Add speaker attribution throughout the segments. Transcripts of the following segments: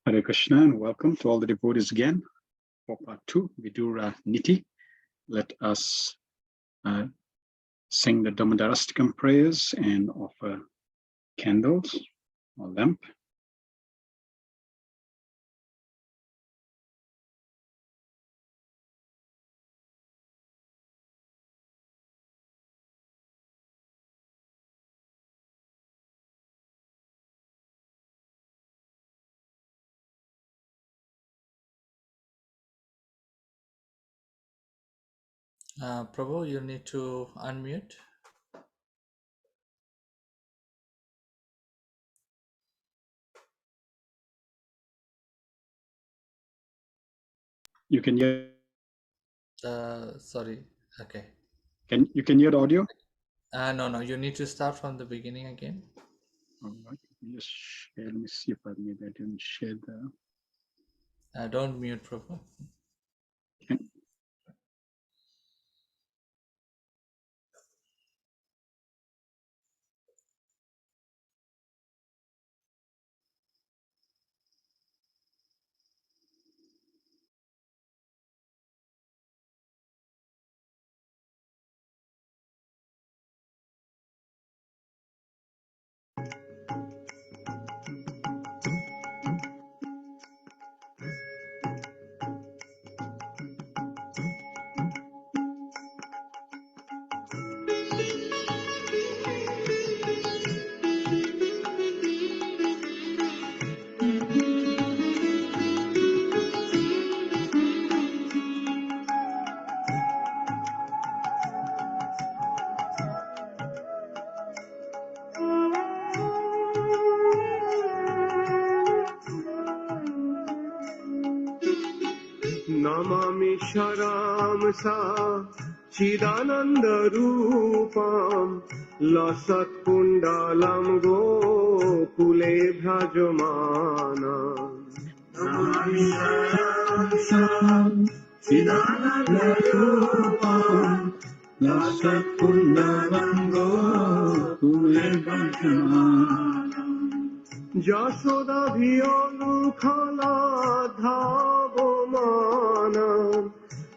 Speaker 1: Hare Krishna and welcome to all the devotees again for part 2, Vidura Nitti. Let us sing the Damodarastakam prayers and offer candles or lamp.
Speaker 2: Prabhu, you need to unmute.
Speaker 1: You can hear.
Speaker 2: Sorry. Okay.
Speaker 1: You can hear the audio?
Speaker 2: No, you need to start from the beginning again.
Speaker 1: All right. Just share. Let me see if maybe I didn't share the.
Speaker 2: Don't mute, Prabhu.
Speaker 1: Okay.
Speaker 3: Namami Sharamsa Chidananda Rupam Lasat Kundalam Gokule Bhrajamanam Namami Sharamsa Chidananda Rupam Lasat Kundalam Gokule Bhrajamanam Jasoda Bhiyolukhala Dhavomanam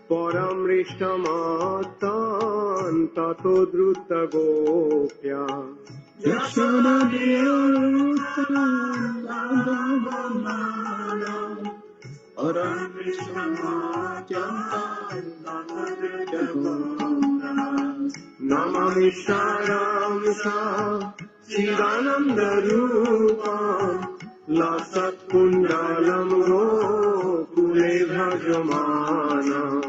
Speaker 3: Paramrishtamatan Tato Drutta Gopya Jasoda Bhiyolukhala Dhavomanam Paramrishtamatan Tato Drutta Gopya Namami Sharamsa Chidananda Rupam Lasat Kundalam Gokule Bhrajamanam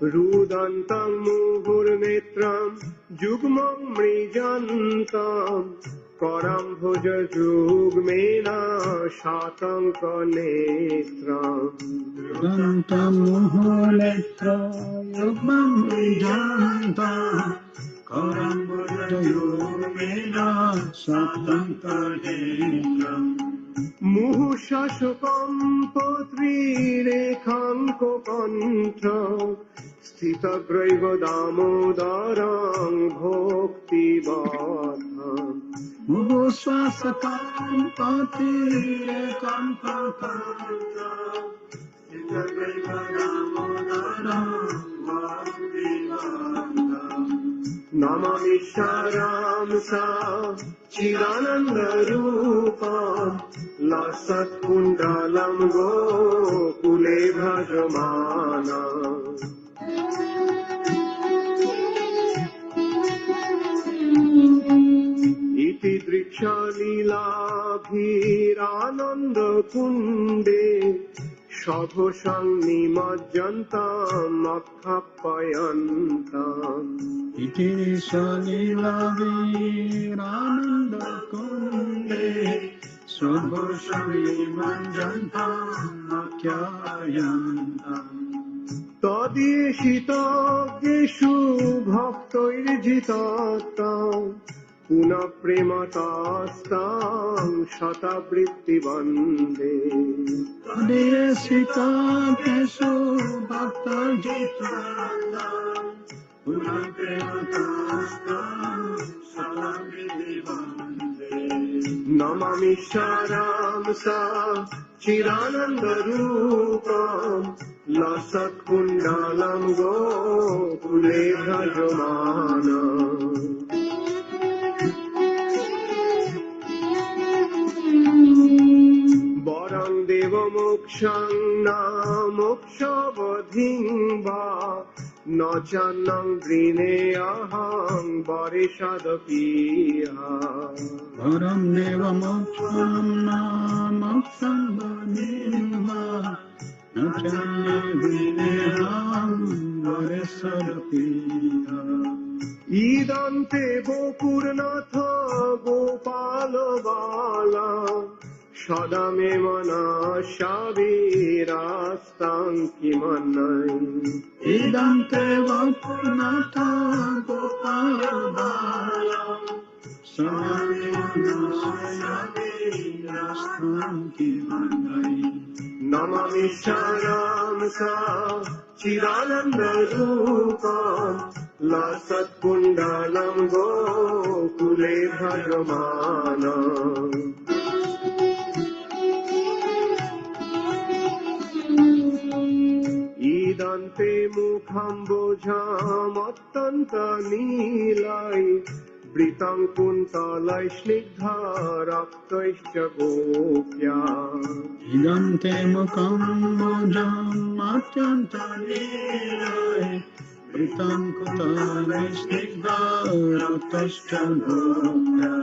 Speaker 3: Rudantam Muhurnetram Jugmam Mrijantam Karam Bhoja Jugmena Shatanka Netram
Speaker 1: Rudantam Muhunetra Yugmam Vijantam Karam Buddhayumena Satankanetam
Speaker 3: Muhu Shashokam Potri Rekhanko Kantra Sthita Graiva Damodaram Bhakti Vadham
Speaker 1: Muhu Swasakam Patire Kampakanta
Speaker 3: Namami Sharamsa Chidananda Rupam Lasat Kundalam Gokule Bhrajamanam Iti Driksha Leelabhirananda Kunde Shadhosang Nimajjantam Akhapayantam
Speaker 1: Iti Salila Virananda Kunde Subhashami Manjantam Akyayantam
Speaker 3: Tadishitageshu bhaktoirjitatam Puna prematastam shatabritti vande
Speaker 1: Adesita Kesu Bhakta Jitana
Speaker 3: Namami Sharam Sa Chirananda Rupam Lasat Kundalam Gokule Bhajamana Baram Deva Mokshang Na Mokshavadhing Va Nachanam Brine Aham Barishadapiha
Speaker 1: Param Deva Moksham Namoksham Vadimva Nachanye Vineham Varesadapiya
Speaker 3: Idante Gopurnatha Gopala Bala Shadame Mana Shavirastan Kimanai
Speaker 1: Idante Vapurnata Gopala Bala
Speaker 3: Namami Sharam Sa Chirananda Rupam Lasat Kundalam Gokule Bhajamana Idante Mukhambojam Attanta Nilai Britam Kuntalai Snigdha Raktaischa Gopya
Speaker 1: Idante Mukam Mojam Atyanta Nilai Britam Kutale Snigdha Raktascha Gopya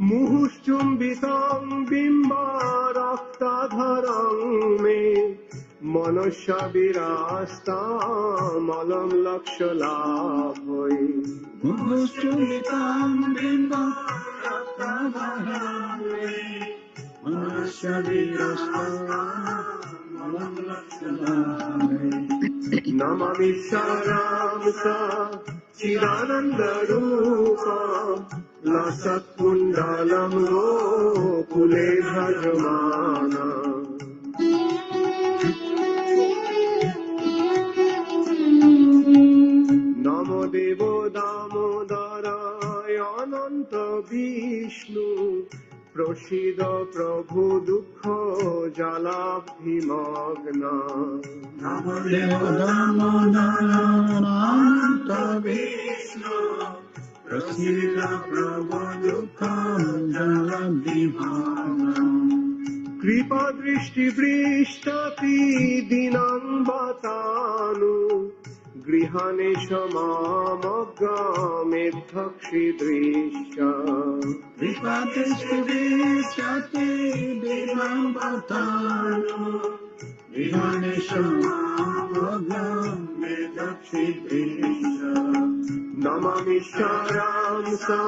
Speaker 3: Muhushchumbitam Bimba Raktadharam Me Manasya Virastam Alam Lakshalabhai
Speaker 1: Muhushchulitam Bimbam Raktadharame Manasya Virastam Alam Lakshalabhai
Speaker 3: Namami Sharam Sa Chirananda Rupam Lasat Kundalam Gokule Bhajamana Namo Devo Damodaraya Ananta Vishnu Proshida Prabhu Dukha Jalabhimagna
Speaker 1: Namo Deva Damodarananta Vishnu Prasida Prabhu Dukkam Jalabhimana
Speaker 3: Kripa Drishti Vrishtapi Dinam Batanu Grihane Shamamagame Dhakshi Drisha
Speaker 1: Vipatisti Vichati Divam Bhatanu Vihanesham Vagam Medakshi Drisha
Speaker 3: Namami Sharam Sa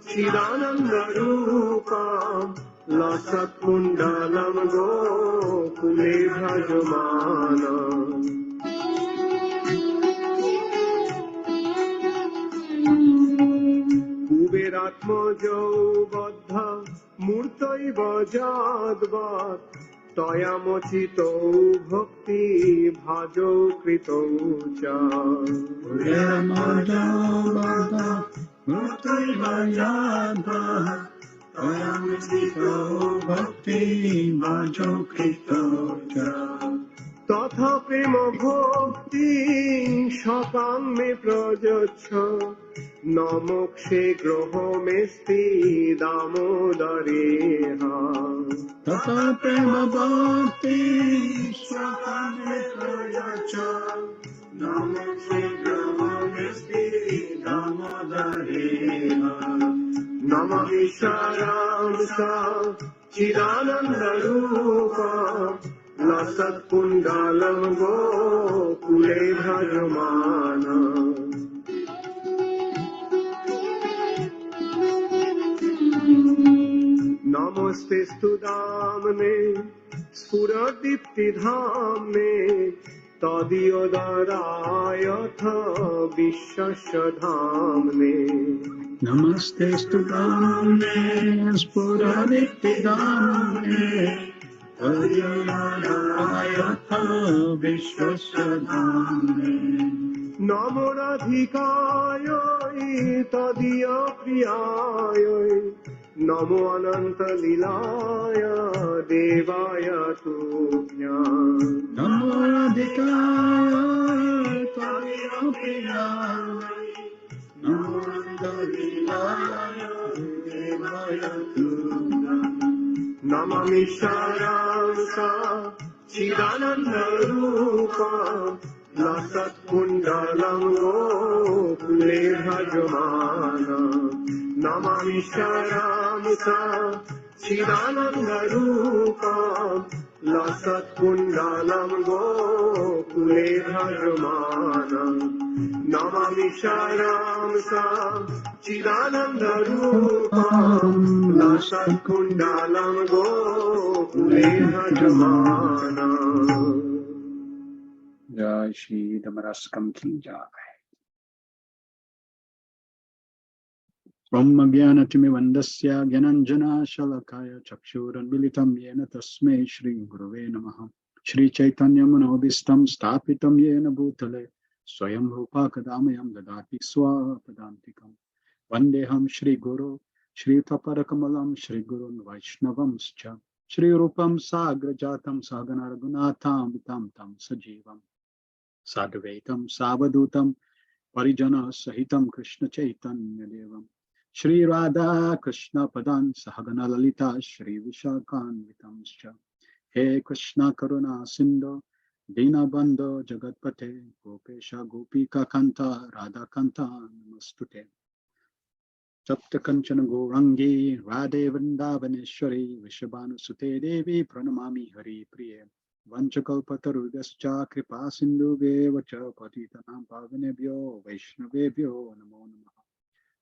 Speaker 3: Chidananda Rupam Lasat Kundalam Gokule Bhajamana Kuberatmajo Baddha Murtaiva Jadvat Tayamachito Bhakti Bhajo Krito Cha
Speaker 1: Ramajabada Murtaiva Yadva Ayamistito Bhakti Bhajo Krito Cha
Speaker 3: Tatha Prema Bhakti Shakam Me Prajacha Namokshe Groho Mesti Damodareha
Speaker 1: Tata Prema Bhakti Swakame Prayacha Namaste Brahmesti Damodareha
Speaker 3: Namami Sharam Sa Chidananda Rupa Lasat Kundalam Gokule Bhajamana Namaste Studamne Spuradipti Dhamne Tadiyodarayatha Vishasya Dhamne
Speaker 1: Namaste Studamne Spuraditidamne Adiyadayatha Vishwasadhamne
Speaker 3: নমরাধিকায় তদীয় প্রিয়ায় নমো অনন্ত লীলায় দেবায় তুভ্যাম
Speaker 1: Namo Radhikaya Tadya Priyaya Namo Radhikaya Devaya Tubhyam
Speaker 3: Namami সারাংসা Chidananda Rupam লসৎ কুণ্ডলং গোকুলে ভজমানা Namami সারাংসা Chidananda Rupam লসৎ কুণ্ডলং গোকুলে ভজমানা Namami সারাংসা Chidananda Rupam লসৎ কুণ্ডলং গোকুলে ভজমানা
Speaker 1: Jai Shri Damaraskam Ki Jai. Brahma Jnana Timivandasya Gyananjana Shalakaya Chakshuranmilitam Yena Tasme Shri Gurave Namaha Shri Chaitanya Manobhistam Stapitam Yena Bhutale Swayam Rupa Kadamayam Dadati Swapadantikam Vandeham Shri Guru Shri Taparakamalam Shri Gurun Vaishnavamscha Shri Rupam Sagrajatam Sagana Raghunatham Vitam Tam Sajivam Sadvaitam Savadutam Parijana Sahitam Krishna Chaitanya Devam Shri Radha Krishna Padan Sahagana Lalita Shri Vishakan Vitamscha He Krishna Karuna Sindhu Dinabandho Jagatpate Gopesha Gopika Kanta Radha Kanta Namastute Sapta Kanchana Gourangi Radhe Vrindavaneshwari Vishabhanu Sute Devi Pranamami Hari Priye Vanchakalpatarudascha Kripa Sindhubheva cha Patitanam Pavanebhyo Vaishnavebhyo Namo Namaha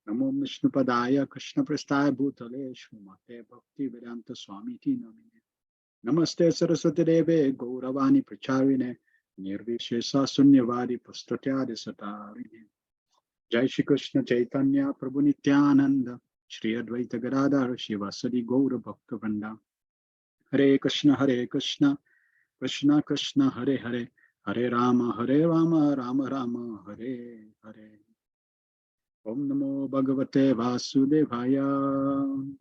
Speaker 1: Namo Vishnupadaya Krishna Prasthaya Bhutale Srimate Bhakti Vedanta Swami Ti Namine Namaste Saraswati Deve Gauravani Pracharine Nirvishesa Sunyavadi Pustatyadi Satarine Jai Shri Krishna Chaitanya Prabhu Nityananda Shri Advaita Gadadhar Shivasadi Gaura Bhakta Vrinda Hare Krishna Krishna Krishna Hare Hare Hare Rama Rama Rama Hare Hare Om Namo Bhagavate Vasudevaya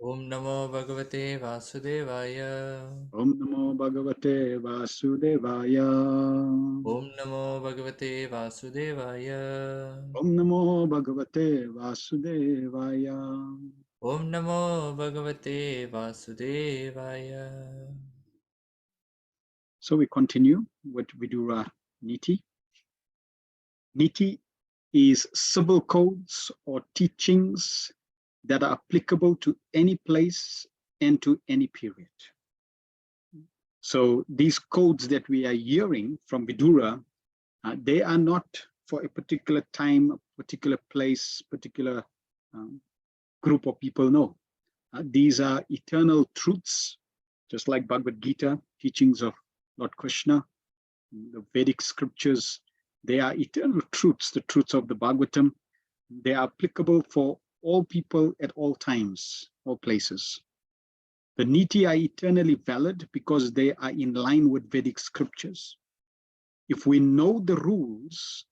Speaker 2: Om Namo Bhagavate Vasudevaya.
Speaker 1: Om Namo Bhagavate Vasudevaya
Speaker 2: Om Namo Bhagavate Vasudevaya.
Speaker 1: Om Namo Bhagavate Vasudevaya.
Speaker 2: Om Namo Bhagavate Vasudevaya.
Speaker 1: So we continue with Vidura Nitti. Nitti is civil codes or teachings that are applicable to any place and to any period. So these codes that we are hearing from Vidura, they are not for a particular time, a particular place, particular group of people. No, these are eternal truths, just like Bhagavad Gita, teachings of Lord Krishna, the Vedic scriptures. They are eternal truths, the truths of the Bhagavatam. They are applicable for all people at all times, all places. The Nitti are eternally valid because they are in line with Vedic scriptures. If we know the rules,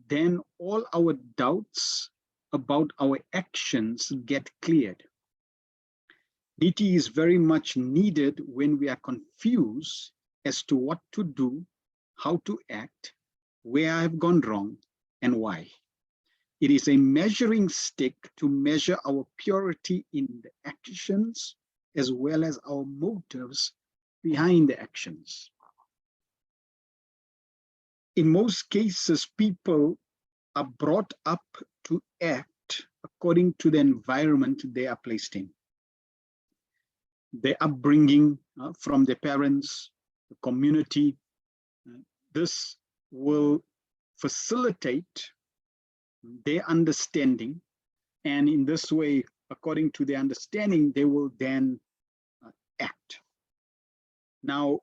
Speaker 1: then all our doubts about our actions get cleared. Nitti is very much needed when we are confused as to what to do, how to act, where I have gone wrong, and why. It is a measuring stick to measure our purity in the actions as well as our motives behind the actions. In most cases, people are brought up to act according to the environment they are placed in. Their upbringing from their parents, the community, this will facilitate their understanding, and in this way, according to their understanding, they will then act. Now,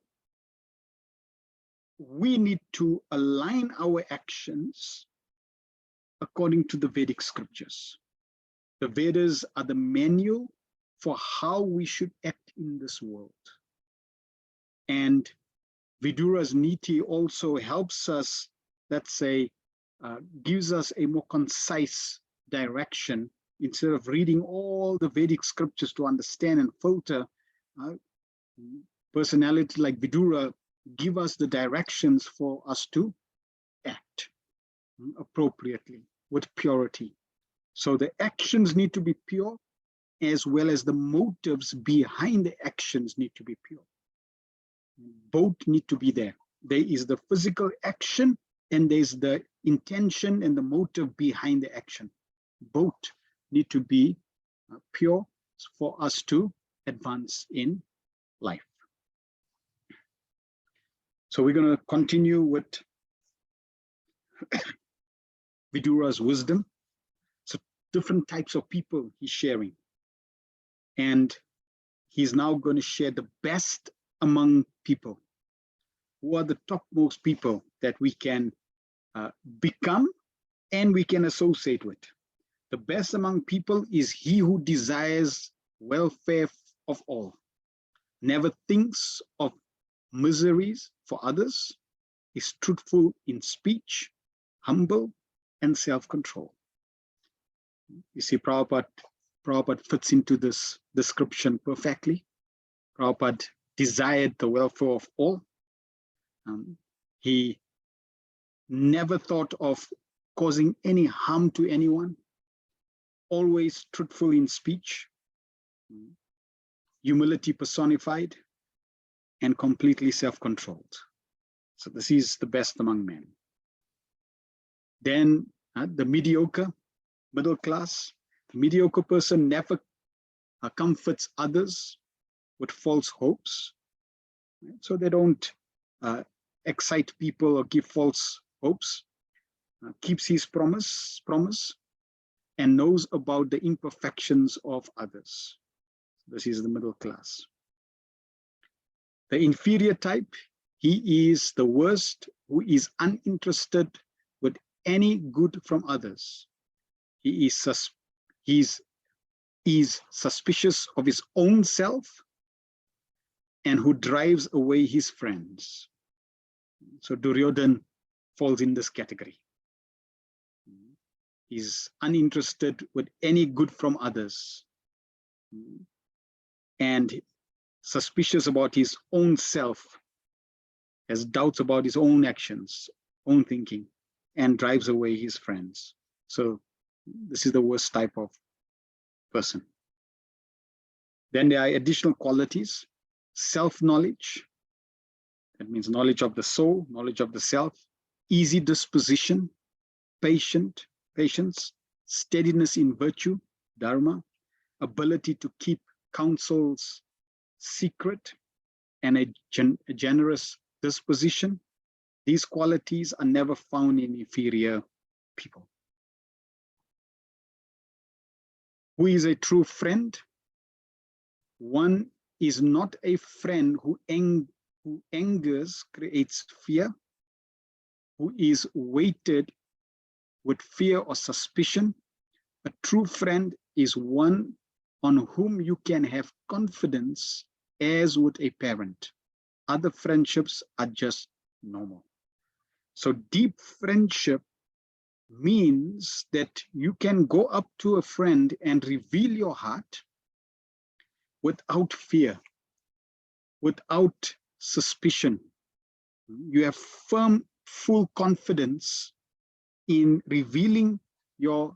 Speaker 1: we need to align our actions according to the Vedic scriptures. The Vedas are the manual for how we should act in this world. And Vidura's Nitti also helps us, let's say, gives us a more concise direction. Instead of reading all the Vedic scriptures to understand and filter, personality like Vidura give us the directions for us to act appropriately with purity. So the actions need to be pure, as well as the motives behind the actions need to be pure. Both need to be there. There is the physical action, and there's the intention and the motive behind the action. Both need to be pure for us to advance in life. So we're going to continue with Vidura's wisdom. So different types of people he's sharing. And he's now going to share the best among people. Who are the topmost people that we can become and we can associate with. The best among people is he who desires welfare of all, never thinks of miseries for others, is truthful in speech, humble, and self-control. You see, Prabhupada fits into this description perfectly. Prabhupada desired the welfare of all. He never thought of causing any harm to anyone, always truthful in speech, humility personified, and completely self-controlled. So this is the best among men. Then the mediocre, middle class. The mediocre person never comforts others with false hopes. So they don't excite people or give false hopes. Keeps his promise, and knows about the imperfections of others. This is the middle class. The inferior type, he is the worst, who is uninterested with any good from others. He is suspicious of his own self and who drives away his friends. So Duryodhana falls in this category. He's uninterested with any good from others and suspicious about his own self, has doubts about his own actions, own thinking, and drives away his friends. So this is the worst type of person. Then there are additional qualities: self-knowledge, that means knowledge of the soul, knowledge of the self, easy disposition, patience, steadiness in virtue, dharma, ability to keep counsels secret, and a generous disposition. These qualities are never found in inferior people. Who is a true friend? One is not a friend who angers, creates fear, who is weighted with fear or suspicion. A true friend is one on whom you can have confidence as with a parent. Other friendships are just normal. So deep friendship means that you can go up to a friend and reveal your heart without fear, without suspicion. You have firm, full confidence in revealing your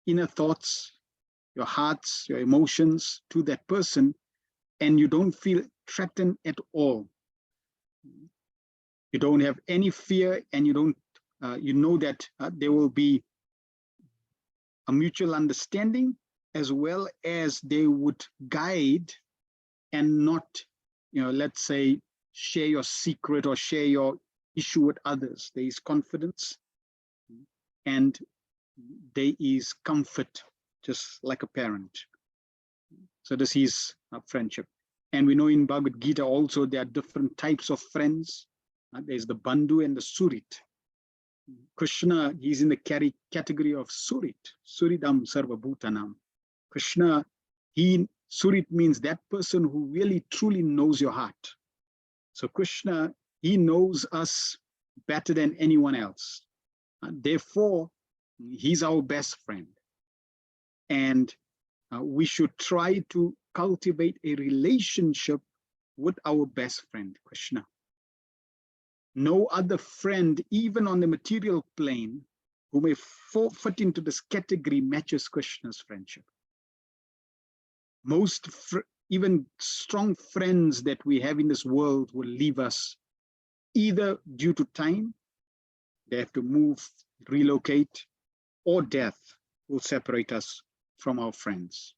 Speaker 1: inner thoughts, your hearts, your emotions to that person, and you don't feel threatened at all. You don't have any fear, and you don't. You know that there will be a mutual understanding, as well as they would guide and not, let's say, share your secret or share your issue with others. There is confidence and there is comfort, just like a parent. So this is a friendship. And we know in Bhagavad Gita also there are different types of friends. There's the Bandhu and the Surit. Krishna, he's in the category of Surit, Suridam Sarva Bhutanam. Krishna, Surit means that person who really truly knows your heart. So Krishna, he knows us better than anyone else. Therefore, he's our best friend. And we should try to cultivate a relationship with our best friend, Krishna. No other friend, even on the material plane, who may fit into this category matches Krishna's friendship. Most, even strong friends that we have in this world will leave us either due to time, they have to move, relocate, or death will separate us from our friends.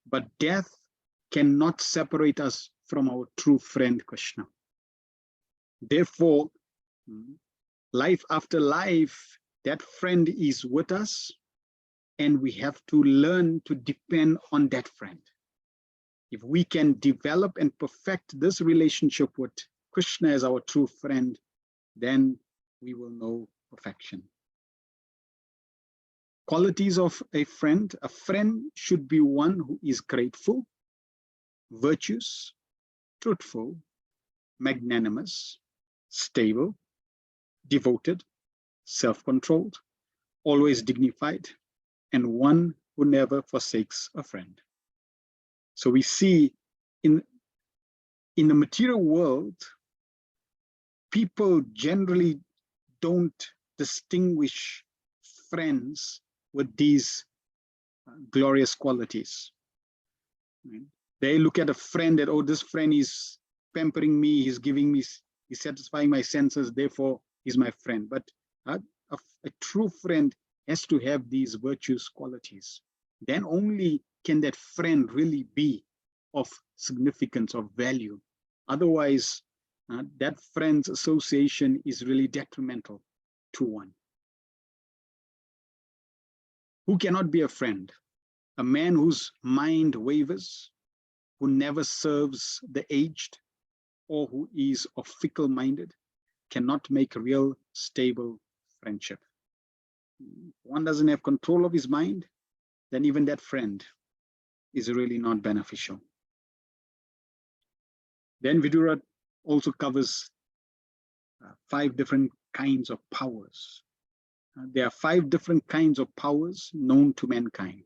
Speaker 1: But death cannot separate us from our true friend, Krishna. Therefore, life after life, that friend is with us, and we have to learn to depend on that friend. If we can develop and perfect this relationship with Krishna as our true friend, then we will know perfection. Qualities of a friend should be one who is grateful, virtuous, truthful, magnanimous, stable, devoted, self-controlled, always dignified, and one who never forsakes a friend. So we see in the material world, people generally don't distinguish friends with these glorious qualities. They look at a friend that, oh, this friend is pampering me, he's giving me, he's satisfying my senses, therefore he's my friend. But a true friend has to have these virtuous qualities. Then only can that friend really be of significance, of value. Otherwise, that friend's association is really detrimental to one. Who cannot be a friend? A man whose mind wavers, who never serves the aged, or who is of fickle-minded, cannot make real, stable friendship. One doesn't have control of his mind, then even that friend is really not beneficial. Then Vidura also covers 5 different kinds of powers. There are 5 different kinds of powers known to mankind.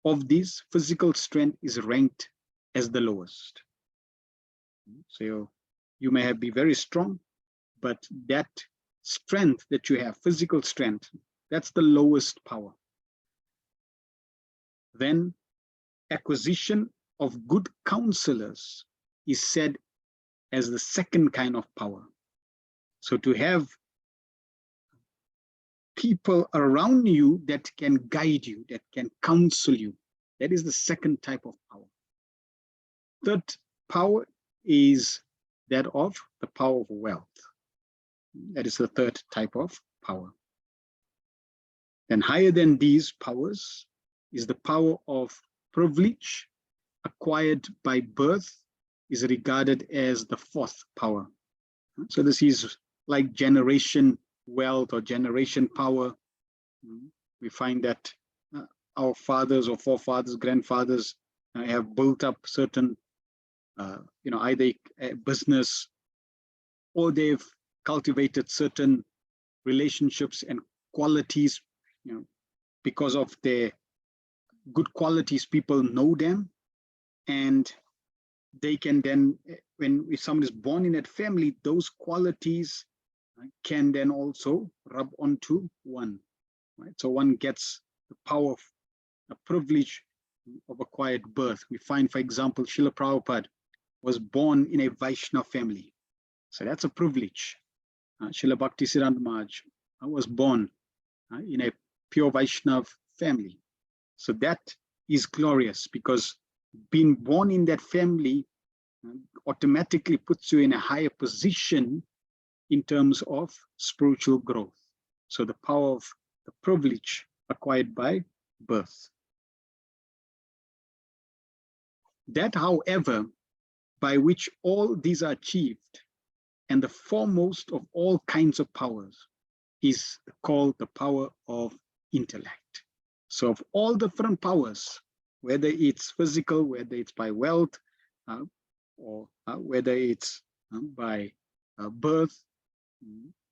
Speaker 1: Of these, physical strength is ranked as the lowest. So you may be very strong, but that strength that you have, physical strength, that's the lowest power. Then acquisition of good counselors is said as the second kind of power. So to have people around you that can guide you, that can counsel you, that is the second type of power. Third power is that of the power of wealth. That is the third type of power. Then higher than these powers is the power of privilege acquired by birth, is regarded as the fourth power. So this is like generation wealth or generation power. We find that our fathers or forefathers, grandfathers have built up certain, either a business, or they've cultivated certain relationships and qualities, because of their good qualities, people know them, and they can then, if someone is born in that family, those qualities can then also rub onto one, right? So one gets the power of a privilege of acquired birth. We find, for example, Srila Prabhupada was born in a Vaishnava family. So that's a privilege. Srila Bhaktisiddhanta Maharaj was born in a pure Vaishnava family. So that is glorious, because being born in that family automatically puts you in a higher position in terms of spiritual growth. So the power of the privilege acquired by birth. That, however, by which all these are achieved, and the foremost of all kinds of powers, is called the power of intellect. So of all different powers, whether it's physical, whether it's by wealth, or whether it's by birth,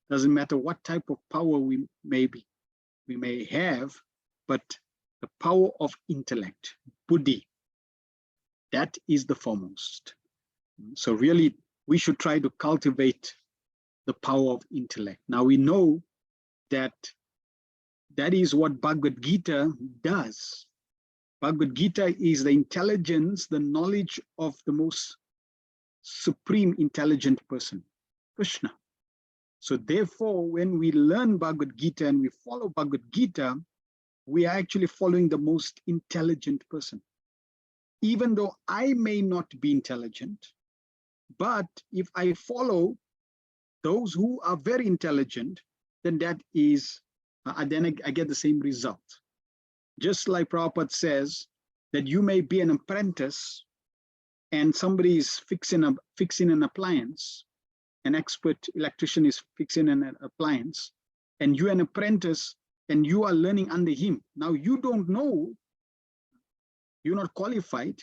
Speaker 1: Doesn't matter what type of power we may have, but the power of intellect, buddhi, that is the foremost. So really, we should try to cultivate the power of intellect. Now we know that that is what Bhagavad Gita does. Bhagavad Gita is the intelligence, the knowledge of the most supreme intelligent person, Krishna. So therefore, when we learn Bhagavad Gita and we follow Bhagavad Gita, we are actually following the most intelligent person. Even though I may not be intelligent, but if I follow those who are very intelligent, then that is, then I get the same result. Just like Prabhupada says that you may be an apprentice and somebody is fixing an appliance, an expert electrician is fixing an appliance, and you're an apprentice and you are learning under him. Now you don't know, you're not qualified,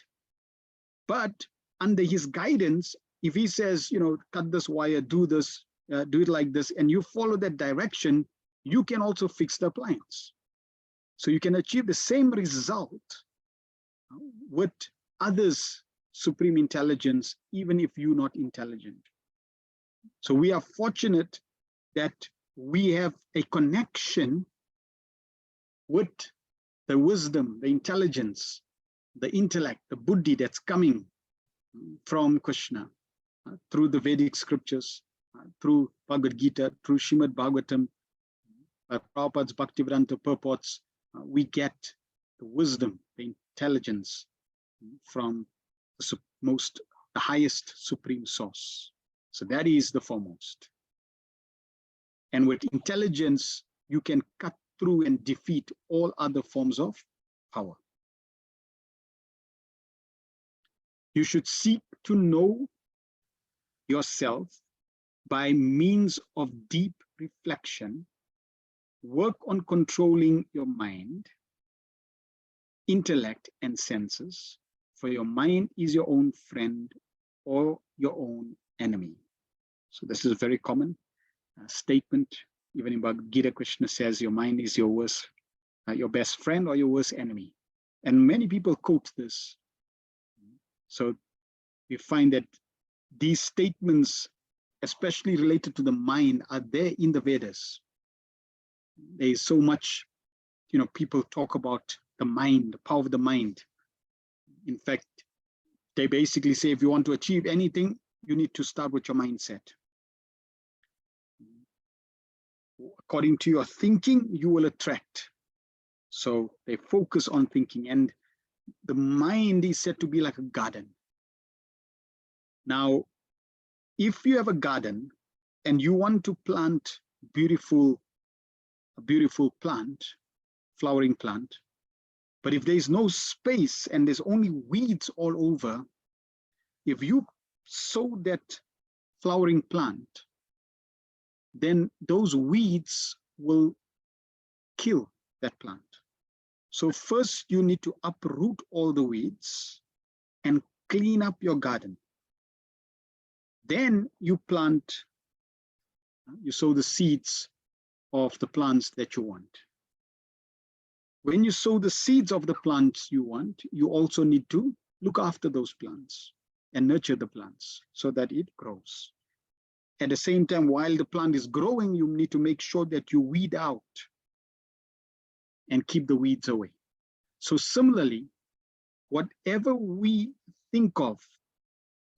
Speaker 1: but under his guidance, if he says, cut this wire, do this, do it like this, and you follow that direction, you can also fix the appliance. So you can achieve the same result with others' supreme intelligence, even if you're not intelligent. So we are fortunate that we have a connection with the wisdom, the intelligence, the intellect, the buddhi that's coming from Krishna through the Vedic scriptures, through Bhagavad Gita, through Srimad Bhagavatam, Prabhupada's Bhaktivedanta purports. We get the wisdom, the intelligence from the highest supreme source. So that is the foremost. And with intelligence, you can cut through and defeat all other forms of power. You should seek to know yourself by means of deep reflection. Work on controlling your mind, intellect, and senses, for your mind is your own friend or your own enemy. So this is a very common statement. Even in Bhagavad Gita, Krishna says your mind is your worst, your best friend or your worst enemy. And many people quote this. So we find that these statements, especially related to the mind, are there in the Vedas. There is so much, people talk about the mind, the power of the mind. In fact, they basically say if you want to achieve anything, you need to start with your mindset. According to your thinking, you will attract. So they focus on thinking, and the mind is said to be like a garden. Now, if you have a garden and you want to plant a beautiful plant, flowering plant, but if there's no space and there's only weeds all over, if you sow that flowering plant, then those weeds will kill that plant. So first you need to uproot all the weeds and clean up your garden. Then you plant, you sow the seeds of the plants that you want. When you sow the seeds of the plants you want, you also need to look after those plants and nurture the plants so that it grows. At the same time, while the plant is growing, you need to make sure that you weed out and keep the weeds away. So similarly, whatever we think of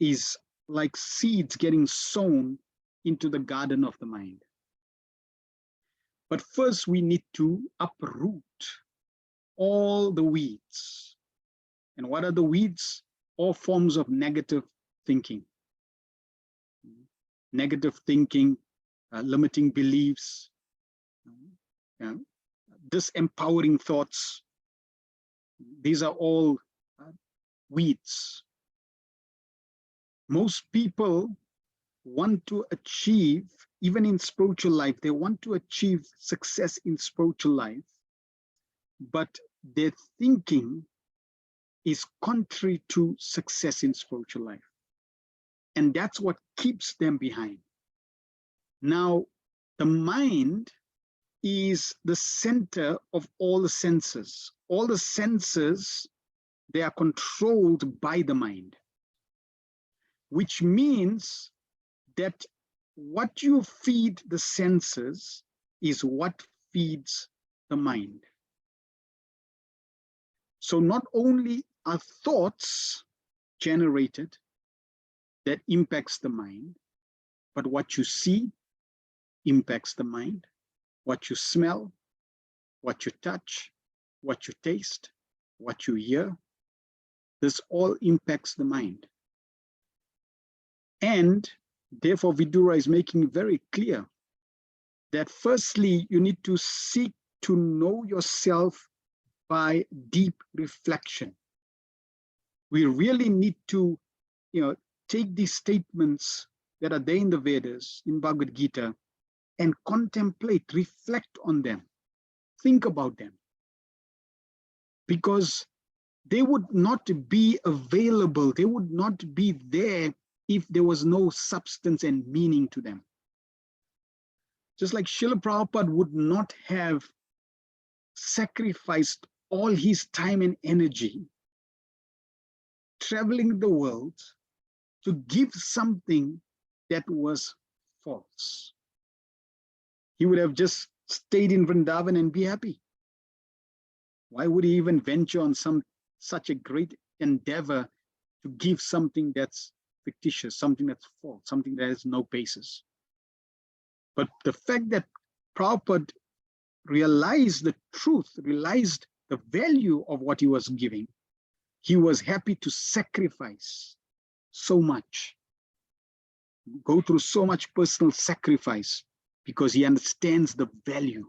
Speaker 1: is like seeds getting sown into the garden of the mind. But first we need to uproot all the weeds. And what are the weeds? All forms of negative thinking. Negative thinking, limiting beliefs, disempowering thoughts. These are all weeds. Most people want to achieve, even in spiritual life, they want to achieve success in spiritual life, but their thinking is contrary to success in spiritual life. And that's what keeps them behind. Now, The mind is the center of all the senses. All the senses, they are controlled by the mind, which means that what you feed the senses is what feeds the mind. So not only are thoughts generated that impacts the mind, but what you see impacts the mind, what you smell, what you touch, what you taste, what you hear, this all impacts the mind. And therefore, Vidura is making very clear that firstly, you need to seek to know yourself by deep reflection. We really need to, take these statements that are there in the Vedas, in Bhagavad Gita, and contemplate, reflect on them, think about them. Because they would not be available, they would not be there if there was no substance and meaning to them. Just like Srila Prabhupada would not have sacrificed all his time and energy traveling the world to give something that was false. He would have just stayed in Vrindavan and be happy. Why would he even venture on such a great endeavor to give something that's fictitious, something that's false, something that has no basis? But the fact that Prabhupada realized the truth, realized the value of what he was giving, he was happy to sacrifice so much, go through so much personal sacrifice, because he understands the value.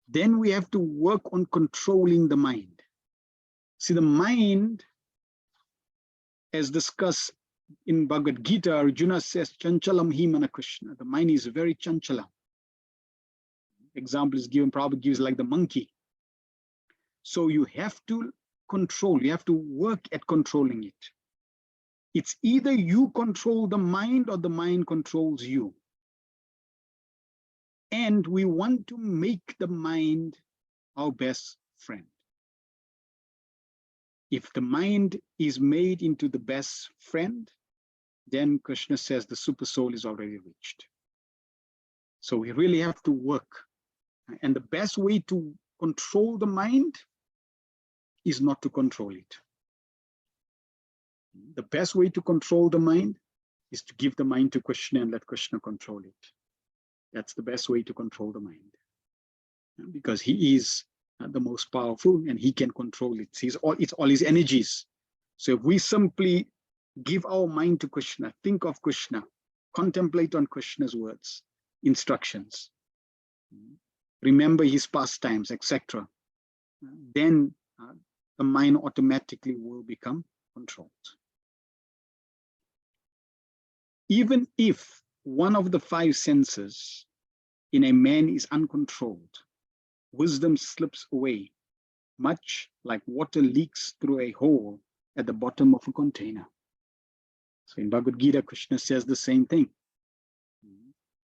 Speaker 1: Then we have to work on controlling the mind. See, the mind, as discussed in Bhagavad Gita, Arjuna says, Chanchalam hi mana Krishna. The mind is very chanchala. Example is given, Prabhupada gives like the monkey. So you have to control, you have to work at controlling it. It's either you control the mind or the mind controls you. And we want to make the mind our best friend. If the mind is made into the best friend, then Krishna says the super soul is already reached. So we really have to work. And the best way to control the mind is not to control it. The best way to control the mind is to give the mind to Krishna and let Krishna control it. That's the best way to control the mind. Because he is the most powerful and he can control it. It's all his energies. So if we simply give our mind to Krishna, think of Krishna, contemplate on Krishna's words, instructions, remember his pastimes, etc., then the mind automatically will become controlled. Even if one of the five senses in a man is uncontrolled, wisdom slips away, much like water leaks through a hole at the bottom of a container. So in Bhagavad Gita, Krishna says the same thing.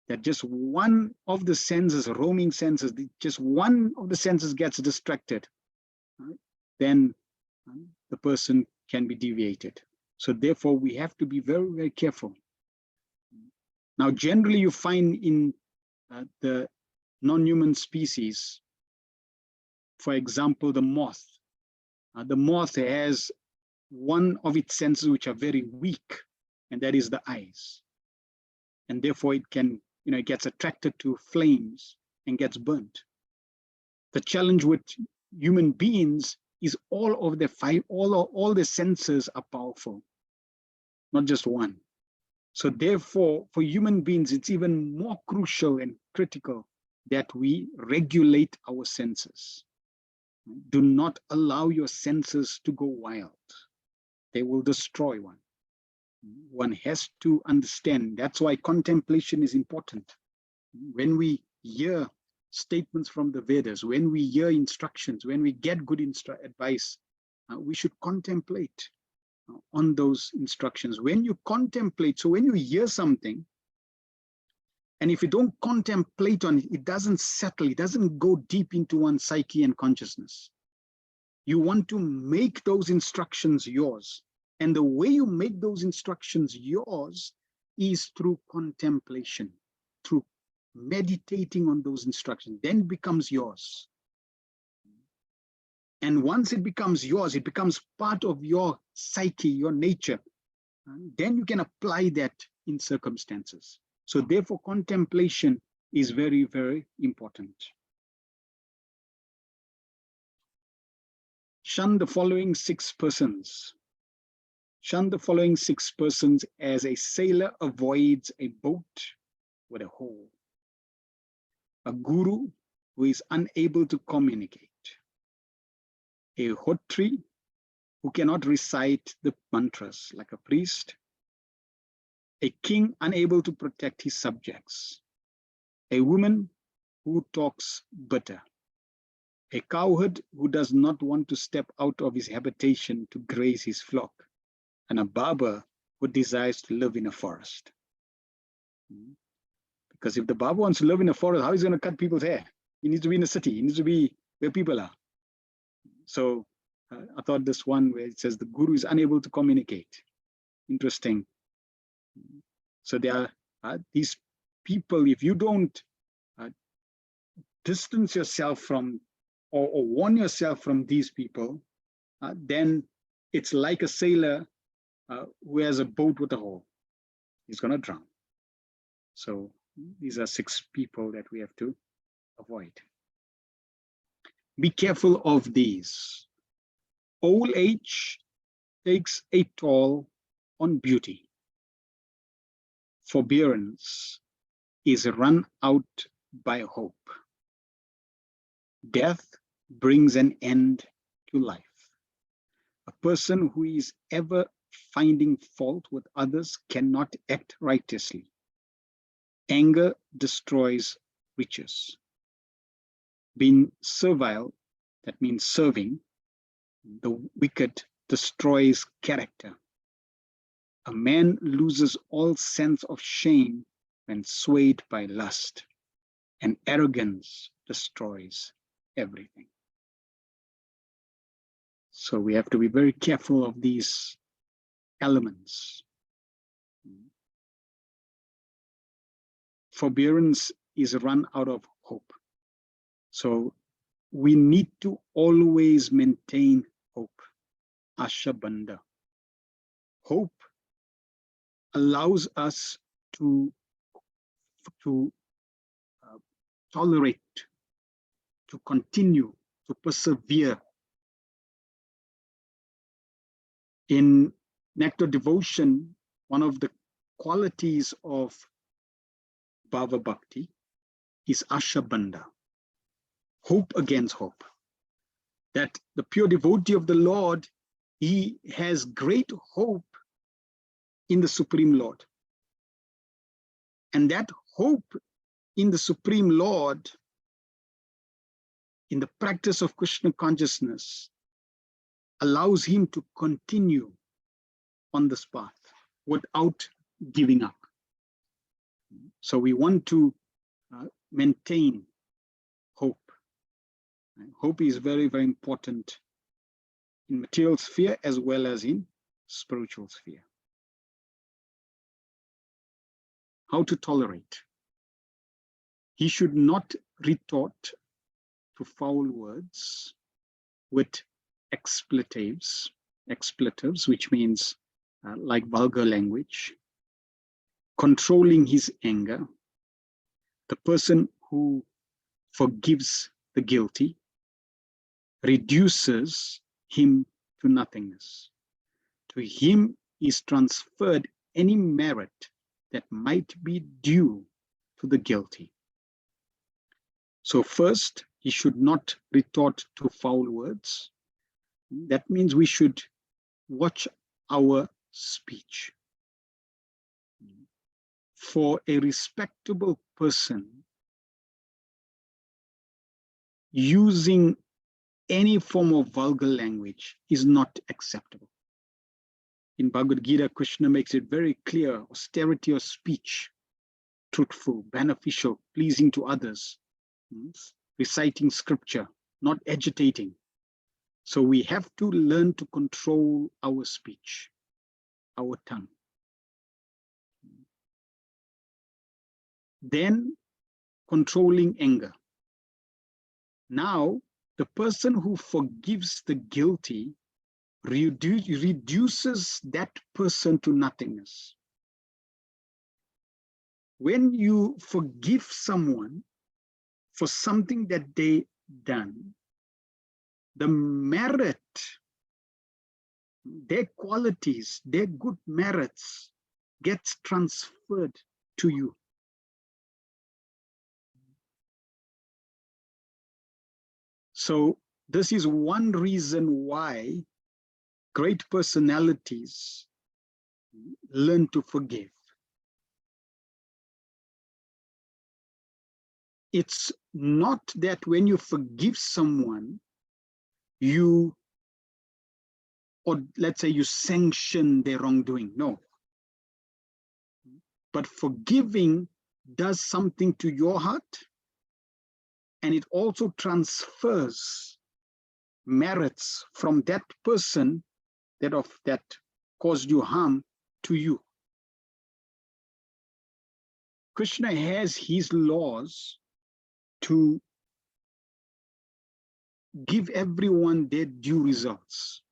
Speaker 1: That just one of the senses, roaming senses, just one of the senses gets distracted, right? Then the person can be deviated. So therefore, we have to be very, very careful. Now, generally, you find in the non-human species, for example, the moth. The moth has one of its senses which are very weak, and that is the eyes. And therefore, it can, it gets attracted to flames and gets burnt. The challenge with human beings is all of the five, all the senses are powerful, not just one. So therefore, for human beings, it's even more crucial and critical that we regulate our senses. Do not allow your senses to go wild. They will destroy one. One has to understand. That's why contemplation is important. When we hear statements from the Vedas, when we hear instructions, when we get good advice, we should contemplate on those instructions. When you contemplate, so when you hear something, And if you don't contemplate on it, it doesn't settle, it doesn't go deep into one's psyche and consciousness. You want to make those instructions yours. And the way you make those instructions yours is through contemplation, through meditating on those instructions. Then it becomes yours. And once it becomes yours, it becomes part of your psyche, your nature. Then you can apply that in circumstances. So therefore, contemplation is very, very important. Shun the following 6 persons. Shun the following 6 persons as a sailor avoids a boat with a hole. A guru who is unable to communicate. A hotri who cannot recite the mantras like a priest. A king unable to protect his subjects. A woman who talks bitter. A cowherd who does not want to step out of his habitation to graze his flock. And a barber who desires to live in a forest. Because if the barber wants to live in a forest, how is he going to cut people's hair? He needs to be in a city. He needs to be where people are. So I thought this one where it says the guru is unable to communicate. Interesting. So there are these people, if you don't distance yourself from or warn yourself from these people, then it's like a sailor who has a boat with a hole. He's going to drown. So these are 6 people that we have to avoid. Be careful of these. Old age takes a toll on beauty. Forbearance is run out by hope. Death brings an end to life. A person who is ever finding fault with others cannot act righteously. Anger destroys riches. Being servile, that means serving, the wicked destroys character. A man loses all sense of shame when swayed by lust, and arrogance destroys everything. So we have to be very careful of these elements. Forbearance is run out of hope. So we need to always maintain hope. Ashabandha. Hope allows us to tolerate, to continue, to persevere. In nectar devotion, one of the qualities of Bhava Bhakti is Ashabandha, hope against hope. That the pure devotee of the Lord, he has great hope in the Supreme Lord. And that hope in the Supreme Lord, in the practice of Krishna consciousness, allows him to continue on this path without giving up. So we want to maintain hope. And hope is very, very important in material sphere as well as in spiritual sphere. How to tolerate? He should not retort to foul words with expletives, which means like vulgar language. Controlling his anger. The person who forgives the guilty reduces him to nothingness. To him is transferred any merit that might be due to the guilty. So first, he should not retort to foul words. That means we should watch our speech. For a respectable person, using any form of vulgar language is not acceptable. In Bhagavad Gita, Krishna makes it very clear, austerity of speech truthful, beneficial, pleasing to others, reciting scripture, not agitating. So we have to learn to control our speech, our tongue. Then controlling anger. Now, the person who forgives the guilty reduces that person to nothingness. When you forgive someone for something that they done, the merit, their qualities, their good merits gets transferred to you. So this is one reason why great personalities learn to forgive. It's not that when you forgive someone, you, or let's say you sanction their wrongdoing. No. But forgiving does something to your heart, and it also transfers merits from that person that caused you harm to you. Krishna has his laws to give everyone their due results.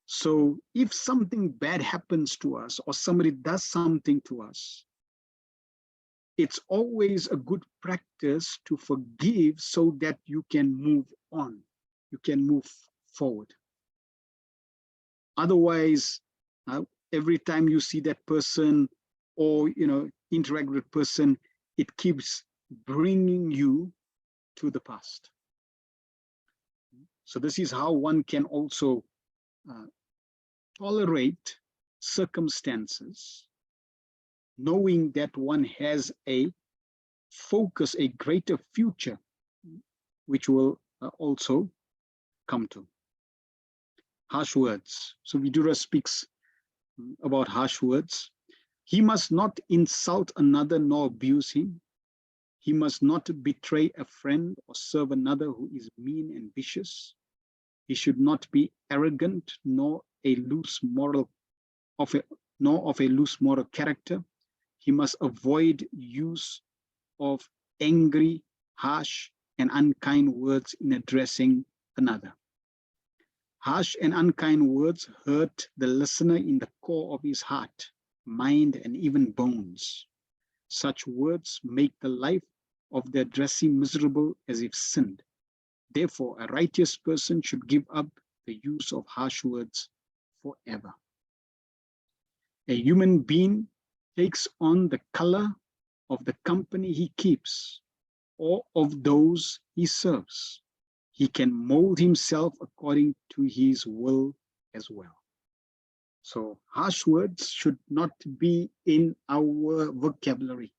Speaker 1: So if something bad happens to us or somebody does something to us, it's always a good practice to forgive so that you can move on, you can move forward. Otherwise, every time you see that person or interact with person, it keeps bringing you to the past. So this is how one can also tolerate circumstances, knowing that one has a focus, a greater future, which will also come to. Harsh words. So Vidura speaks about harsh words. He must not insult another nor abuse him. He must not betray a friend or serve another who is mean and vicious. He should not be arrogant nor of a loose moral character. He must avoid use of angry, harsh, and unkind words in addressing another. Harsh and unkind words hurt the listener in the core of his heart, mind, and even bones. Such words make the life of the addressee miserable as if sinned. Therefore, a righteous person should give up the use of harsh words forever. A human being takes on the color of the company he keeps or of those he serves. He can mold himself according to his will as well. So harsh words should not be in our vocabulary.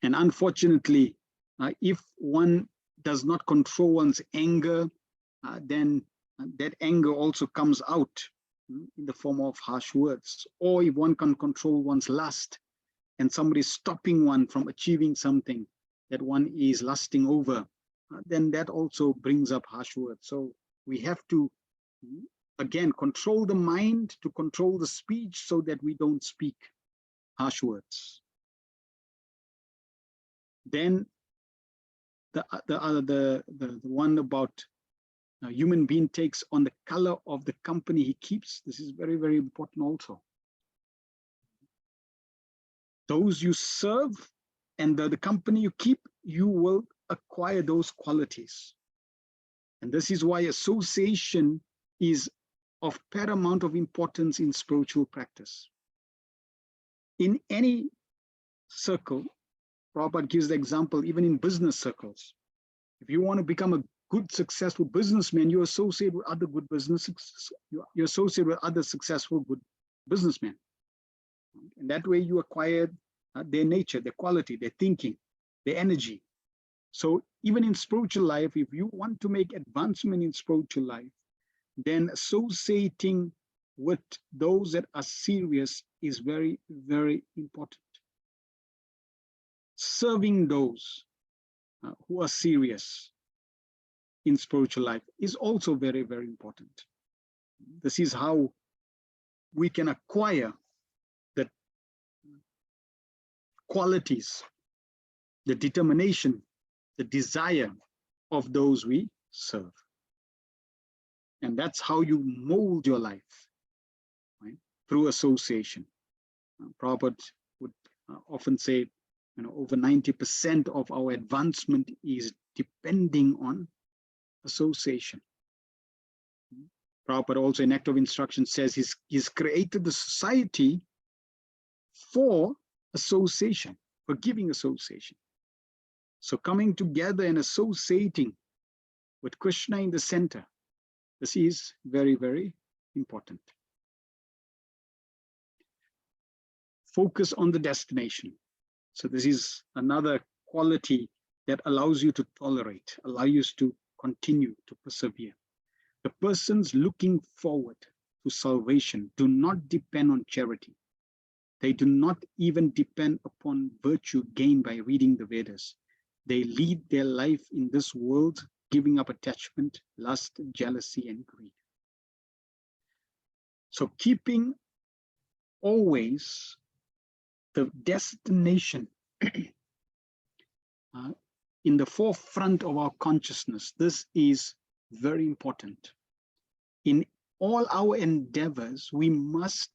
Speaker 1: And unfortunately, if one does not control one's anger, then that anger also comes out in the form of harsh words. Or if one can control one's lust and somebody is stopping one from achieving something that one is lusting over, then that also brings up harsh words. So we have to, again, control the mind, to control the speech so that we don't speak harsh words. Then the one about a human being takes on the color of the company he keeps. This is very, very important also. Those you serve and the company you keep, you will acquire those qualities. And this is why association is of paramount of importance in spiritual practice. In any circle, Prabhupada gives the example, even in business circles. If you want to become a good, successful businessman, you associate with other good businesses, you associate with other successful, good businessmen. And that way you acquire their nature, their quality, their thinking, their energy. So even in spiritual life, if you want to make advancement in spiritual life, then associating with those that are serious is very, very important. Serving those who are serious in spiritual life is also very, very important. This is how we can acquire the qualities, the determination, the desire of those we serve. And that's how you mold your life, right? Through association. Prabhupada would often say, over 90% of our advancement is depending on association. Prabhupada also in Act of Instruction says he's created the society for association, for giving association. So coming together and associating with Krishna in the center, this is very, very important. Focus on the destination. So this is another quality that allows you to tolerate, allows you to continue to persevere. The persons looking forward to salvation do not depend on charity. They do not even depend upon virtue gained by reading the Vedas. They lead their life in this world, giving up attachment, lust, jealousy, and greed. So keeping always the destination in the forefront of our consciousness, this is very important. In all our endeavors, we must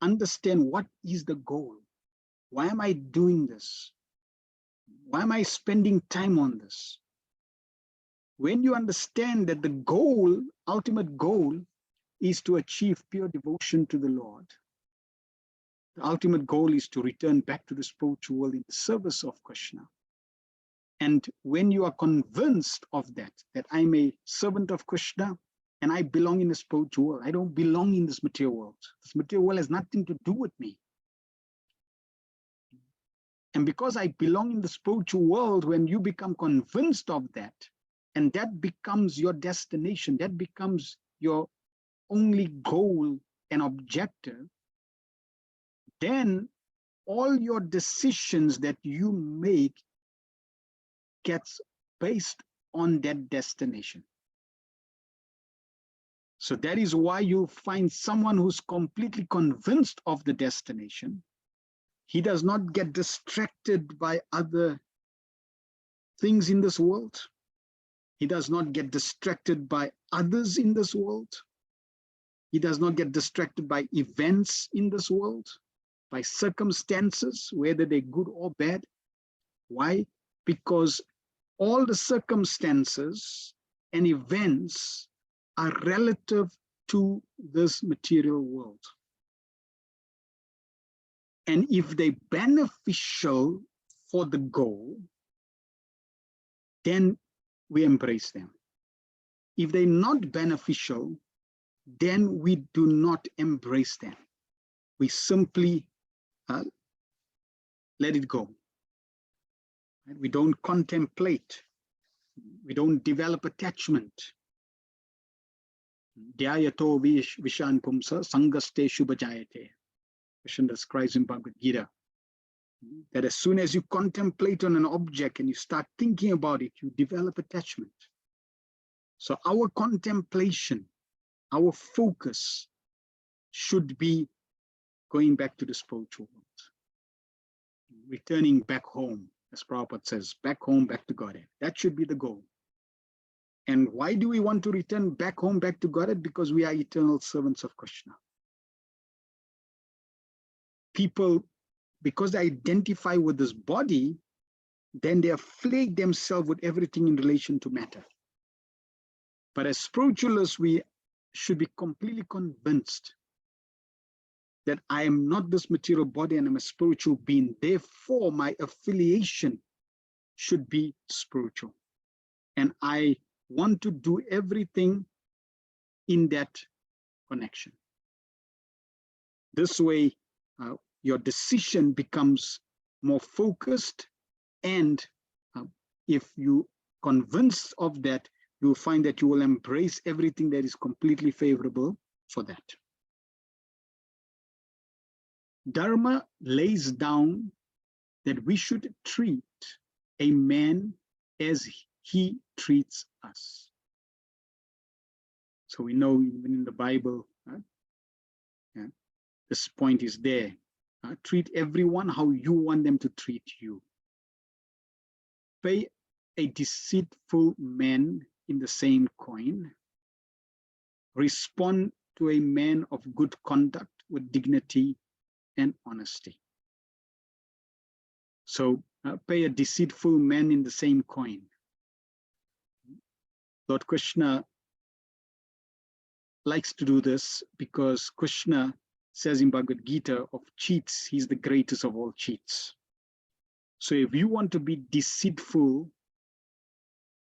Speaker 1: understand what is the goal. Why am I doing this? Why am I spending time on this? When you understand that the goal, ultimate goal, is to achieve pure devotion to the Lord, the ultimate goal is to return back to the spiritual world in the service of Krishna. And when you are convinced of that, that I'm a servant of Krishna and I belong in the spiritual world, I don't belong in this material world. This material world has nothing to do with me. And because I belong in the spiritual world, when you become convinced of that, and that becomes your destination, that becomes your only goal and objective, then all your decisions that you make gets based on that destination. So that is why you find someone who's completely convinced of the destination. He does not get distracted by other things in this world. He does not get distracted by others in this world. He does not get distracted by events in this world, by circumstances, whether they're good or bad. Why? Because all the circumstances and events are relative to this material world. And if they're beneficial for the goal, then we embrace them. If they're not beneficial, then we do not embrace them. We simply let it go. We don't contemplate. We don't develop attachment. Dhyayato vishan pumsa sangaste shubhajayate. Krishna describes in Bhagavad Gita that as soon as you contemplate on an object and you start thinking about it, you develop attachment. So our contemplation, our focus should be going back to the spiritual world, returning back home, as Prabhupada says, back home, back to Godhead. That should be the goal. And why do we want to return back home, back to Godhead? Because we are eternal servants of Krishna. People, because they identify with this body, then they afflict themselves with everything in relation to matter. But as spiritualists, we should be completely convinced that I am not this material body and I'm a spiritual being. Therefore, my affiliation should be spiritual. And I want to do everything in that connection. This way, your decision becomes more focused, and if you convinced of that, you'll find that you will embrace everything that is completely favorable for that. Dharma lays down that we should treat a man as he treats us. So we know even in the Bible, this point is there. Treat everyone how you want them to treat you. Pay a deceitful man in the same coin. Respond to a man of good conduct with dignity and honesty. So pay a deceitful man in the same coin. Lord Krishna likes to do this because Krishna says in Bhagavad Gita, of cheats, he's the greatest of all cheats. So if you want to be deceitful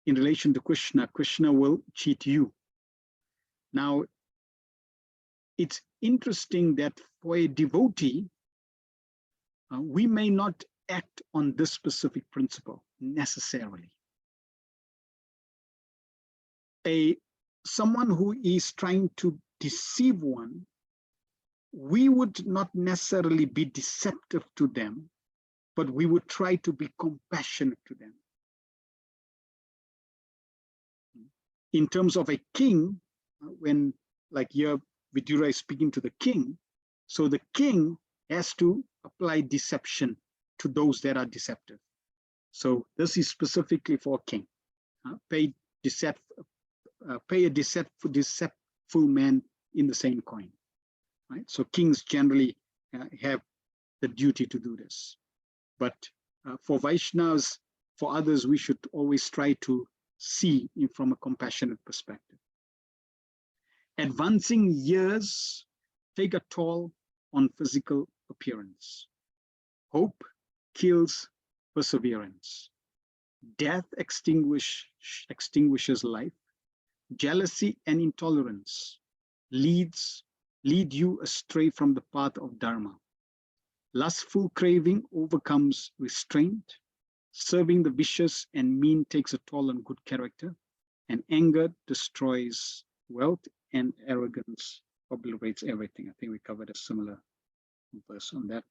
Speaker 1: in relation to Krishna, Krishna will cheat you. Now, it's interesting that for a devotee, we may not act on this specific principle necessarily. Someone who is trying to deceive one, we would not necessarily be deceptive to them, but we would try to be compassionate to them. In terms of a king, when like here Vidura is speaking to the king, so the king has to apply deception to those that are deceptive. So this is specifically for a king. Pay a deceitful man in the same coin. Right? So kings generally have the duty to do this. But for Vaishnavas, for others, we should always try to see from a compassionate perspective. Advancing years take a toll on physical appearance. Hope kills perseverance. Death extinguishes life. Jealousy and intolerance lead you astray from the path of Dharma. Lustful craving overcomes restraint. Serving the vicious and mean takes a toll on good character. And anger destroys wealth, and arrogance obliterates everything. I think we covered a similar verse on that.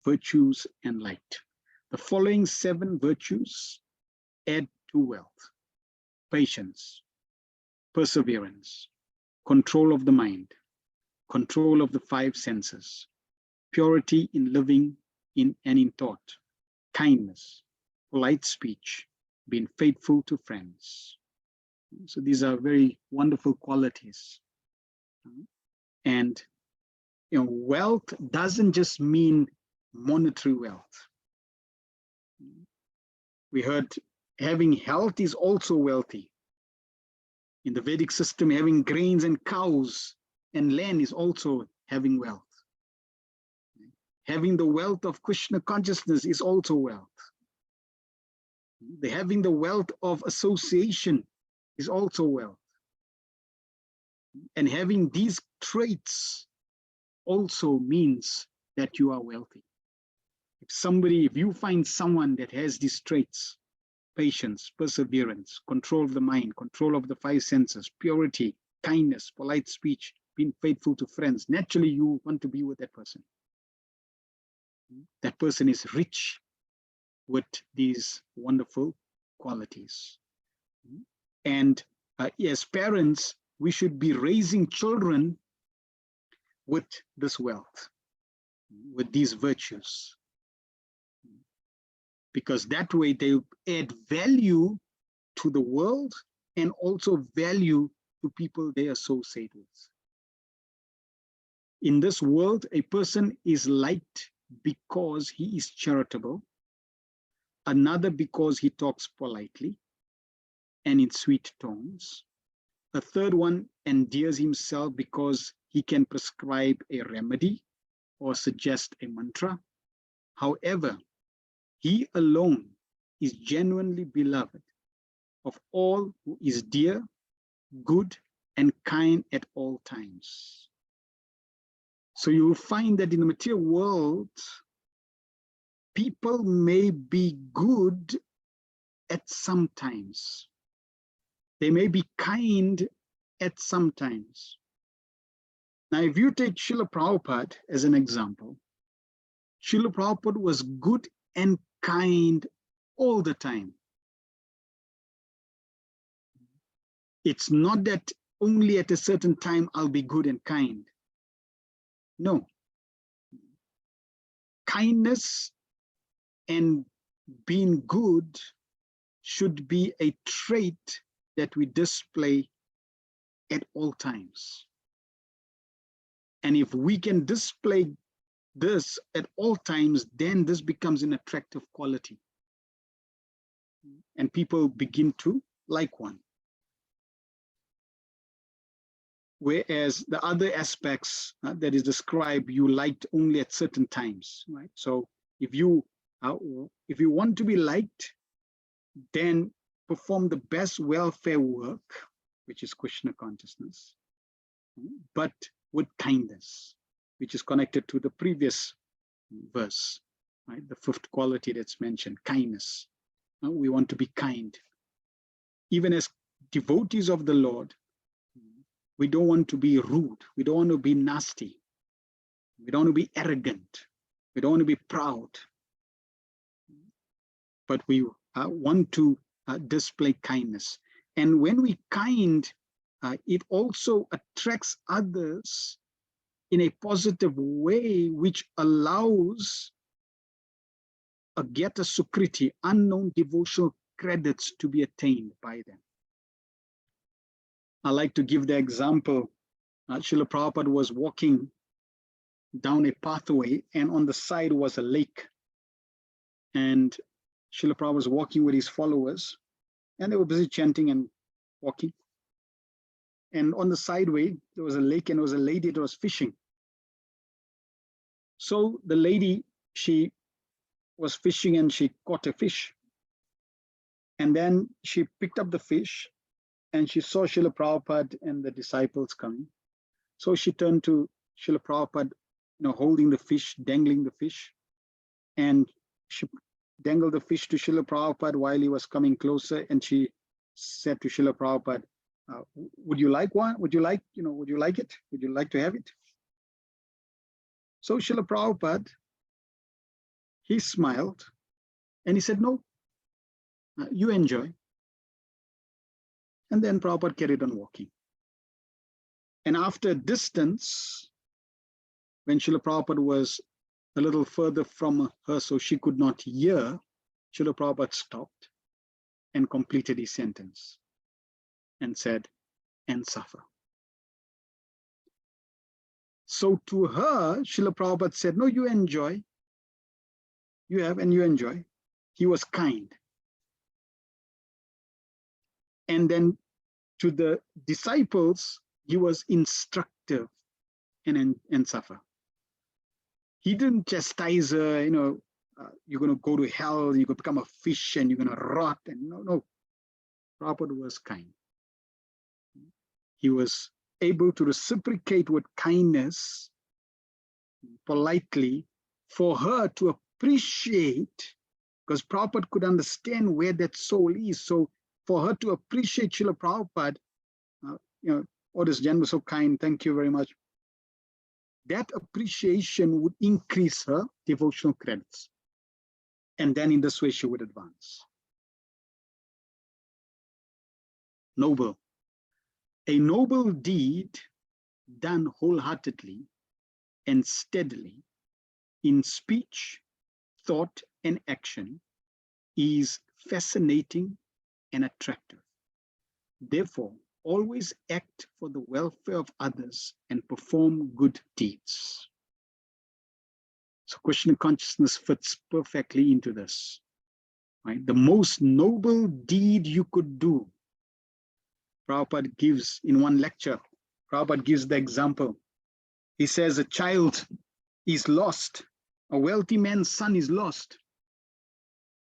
Speaker 1: Virtues and light. The following 7 virtues add to wealth: patience, perseverance, control of the mind, control of the 5 senses, purity in living and in thought, kindness, polite speech, being faithful to friends. So these are very wonderful qualities. And wealth doesn't just mean monetary wealth. We heard having health is also wealthy. In the Vedic system, having grains and cows and land is also having wealth. Having the wealth of Krishna consciousness is also wealth. Having the wealth of association is also wealth. And having these traits also means that you are wealthy. If you find someone that has these traits, patience, perseverance, control of the mind, control of the 5 senses, purity, kindness, polite speech, being faithful to friends, naturally you want to be with that person. That person is rich with these wonderful qualities. And as parents, we should be raising children with this wealth, with these virtues. Because that way they add value to the world and also value to people they associate with. In this world, a person is liked because he is charitable, another because he talks politely and in sweet tones. A third one endears himself because he can prescribe a remedy or suggest a mantra. However, he alone is genuinely beloved of all who is dear, good, and kind at all times. So you will find that in the material world, people may be good at some times. They may be kind at some times. Now, if you take Srila Prabhupada as an example, Srila Prabhupada was good and kind all the time. It's not that only at a certain time I'll be good and kind. No. Kindness and being good should be a trait that we display at all times. And if we can display this at all times, then this becomes an attractive quality. And people begin to like one. Whereas the other aspects that is described, you liked only at certain times, right? So if you want to be liked, then perform the best welfare work, which is Krishna consciousness, but with kindness, which is connected to the previous verse, right? The fifth quality that's mentioned, kindness. We want to be kind. Even as devotees of the Lord, we don't want to be rude. We don't want to be nasty. We don't want to be arrogant. We don't want to be proud. But we want to display kindness. And when we kind, it also attracts others in a positive way, which allows a Gyata Sukriti, unknown devotional credits, to be attained by them. I like to give the example. Srila Prabhupada was walking down a pathway, and on the side was a lake. And Srila Prabhupada was walking with his followers, and they were busy chanting and walking. And on the sideway, there was a lake, and there was a lady that was fishing. So the lady, she was fishing and she caught a fish. And then she picked up the fish and she saw Srila Prabhupada and the disciples coming. So she turned to Srila Prabhupada, holding the fish, dangling the fish. And she dangled the fish to Srila Prabhupada while he was coming closer. And she said to Srila Prabhupada, would you like one? Would you like it? Would you like to have it? So Srila Prabhupada, he smiled and he said, no, you enjoy. And then Prabhupada carried on walking. And after a distance, when Srila Prabhupada was a little further from her so she could not hear, Srila Prabhupada stopped and completed his sentence and said, and suffer. So to her, Srila Prabhupada said, no, you enjoy. You have and you enjoy. He was kind. And then to the disciples, he was instructive and suffer. He didn't chastise her, you're going to go to hell, you're going to become a fish and you're going to rot. And no. Prabhupada was kind. He was able to reciprocate with kindness, politely, for her to appreciate, because Prabhupada could understand where that soul is. So for her to appreciate Srila Prabhupada, oh, this gentleman was so kind, thank you very much. That appreciation would increase her devotional credits. And then in this way, she would advance. Noble. A noble deed done wholeheartedly and steadily in speech, thought, and action is fascinating and attractive. Therefore, always act for the welfare of others and perform good deeds. So Krishna consciousness fits perfectly into this. Right? The most noble deed you could do, Prabhupada gives in one lecture, Prabhupada gives the example. He says a child is lost, a wealthy man's son is lost.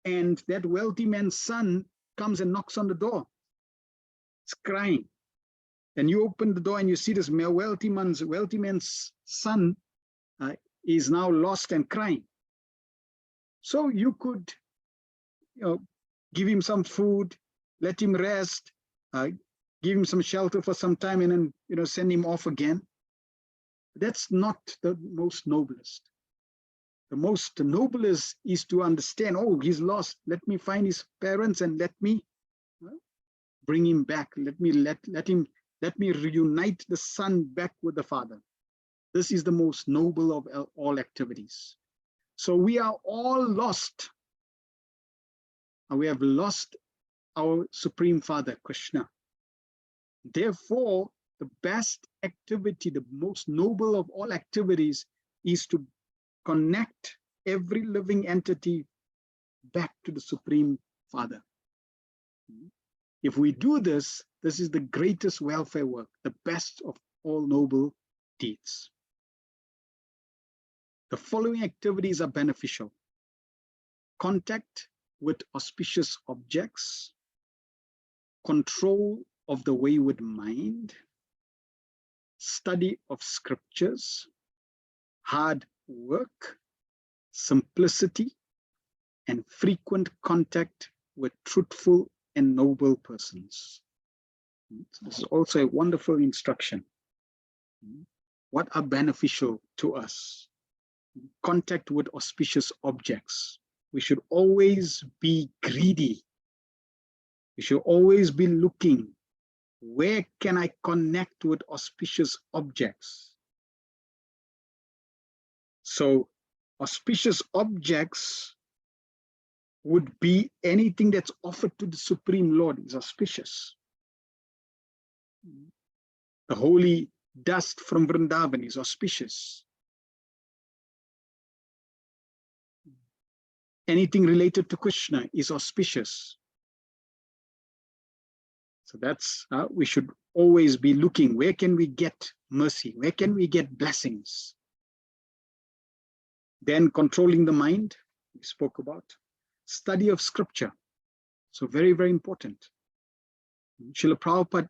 Speaker 1: And that wealthy man's son comes and knocks on the door. It's crying. And you open the door and you see this wealthy man's son is now lost and crying. So you could give him some food, let him rest, give him some shelter for some time, and then send him off again. That's not the most noblest. The most noblest is to understand, oh, he's lost. Let me find his parents and let me bring him back. Let me reunite the son back with the father. This is the most noble of all activities. So we are all lost. And we have lost our Supreme Father, Krishna. Therefore, the best activity, the most noble of all activities, is to connect every living entity back to the Supreme Father. If we do this, this is the greatest welfare work, the best of all noble deeds. The following activities are beneficial: contact with auspicious objects, control of the wayward mind, study of scriptures, hard work, simplicity, and frequent contact with truthful and noble persons. So this is also a wonderful instruction. What are beneficial to us? Contact with auspicious objects. We should always be greedy. We should always be looking, where can I connect with auspicious objects? So auspicious objects would be anything that's offered to the Supreme Lord is auspicious. The holy dust from Vrindavan is auspicious. Anything related to Krishna is auspicious. So that's, we should always be looking, where can we get mercy? Where can we get blessings? Then controlling the mind, we spoke about. Study of scripture. So very, very important. Srila Prabhupada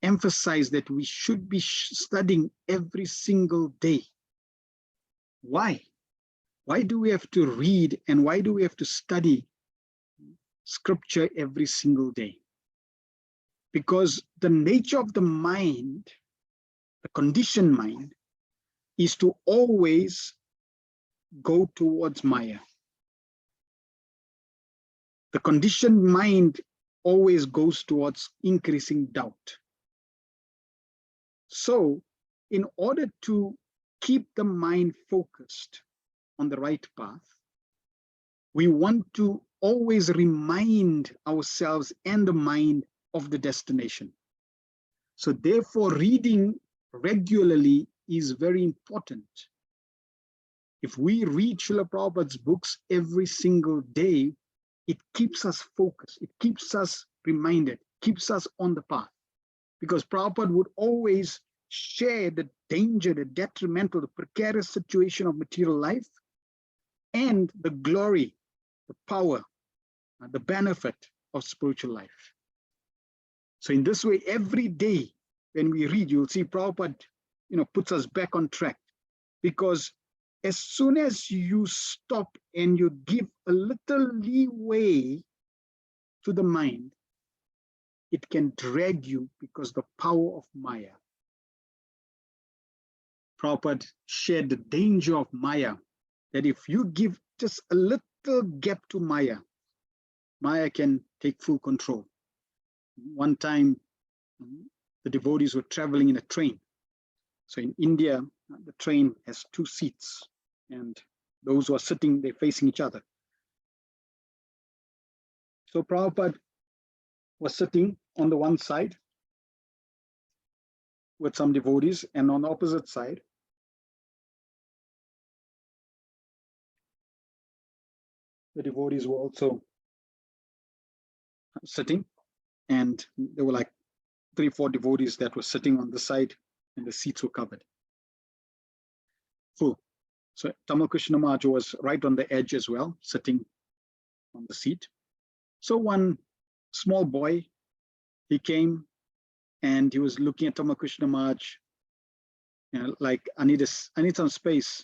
Speaker 1: emphasized that we should be studying every single day. Why? Why do we have to read and why do we have to study scripture every single day? Because the nature of the mind, the conditioned mind, is to always go towards Maya. The conditioned mind always goes towards increasing doubt. So, in order to keep the mind focused on the right path, we want to always remind ourselves and the mind of the destination. So therefore, reading regularly is very important. If we read Srila Prabhupada's books every single day, it keeps us focused, it keeps us reminded, keeps us on the path. Because Prabhupada would always share the danger, the detrimental, the precarious situation of material life and the glory, the power, the benefit of spiritual life. So in this way, every day when we read, you'll see Prabhupada, puts us back on track. Because as soon as you stop and you give a little leeway to the mind, it can drag you because the power of Maya. Prabhupada shared the danger of Maya, that if you give just a little gap to Maya, Maya can take full control. One time, the devotees were traveling in a train. So in India, the train has two seats, and those who are sitting, they're facing each other. So Prabhupada was sitting on the one side with some devotees, and on the opposite side, the devotees were also sitting, and there were like 3-4 devotees that were sitting on the side, and the seats were covered full. So Tamal Krishna Maharaj was right on the edge as well, sitting on the seat. So one small boy, he came and he was looking at Tamal Krishna Maharaj, like, I need some space.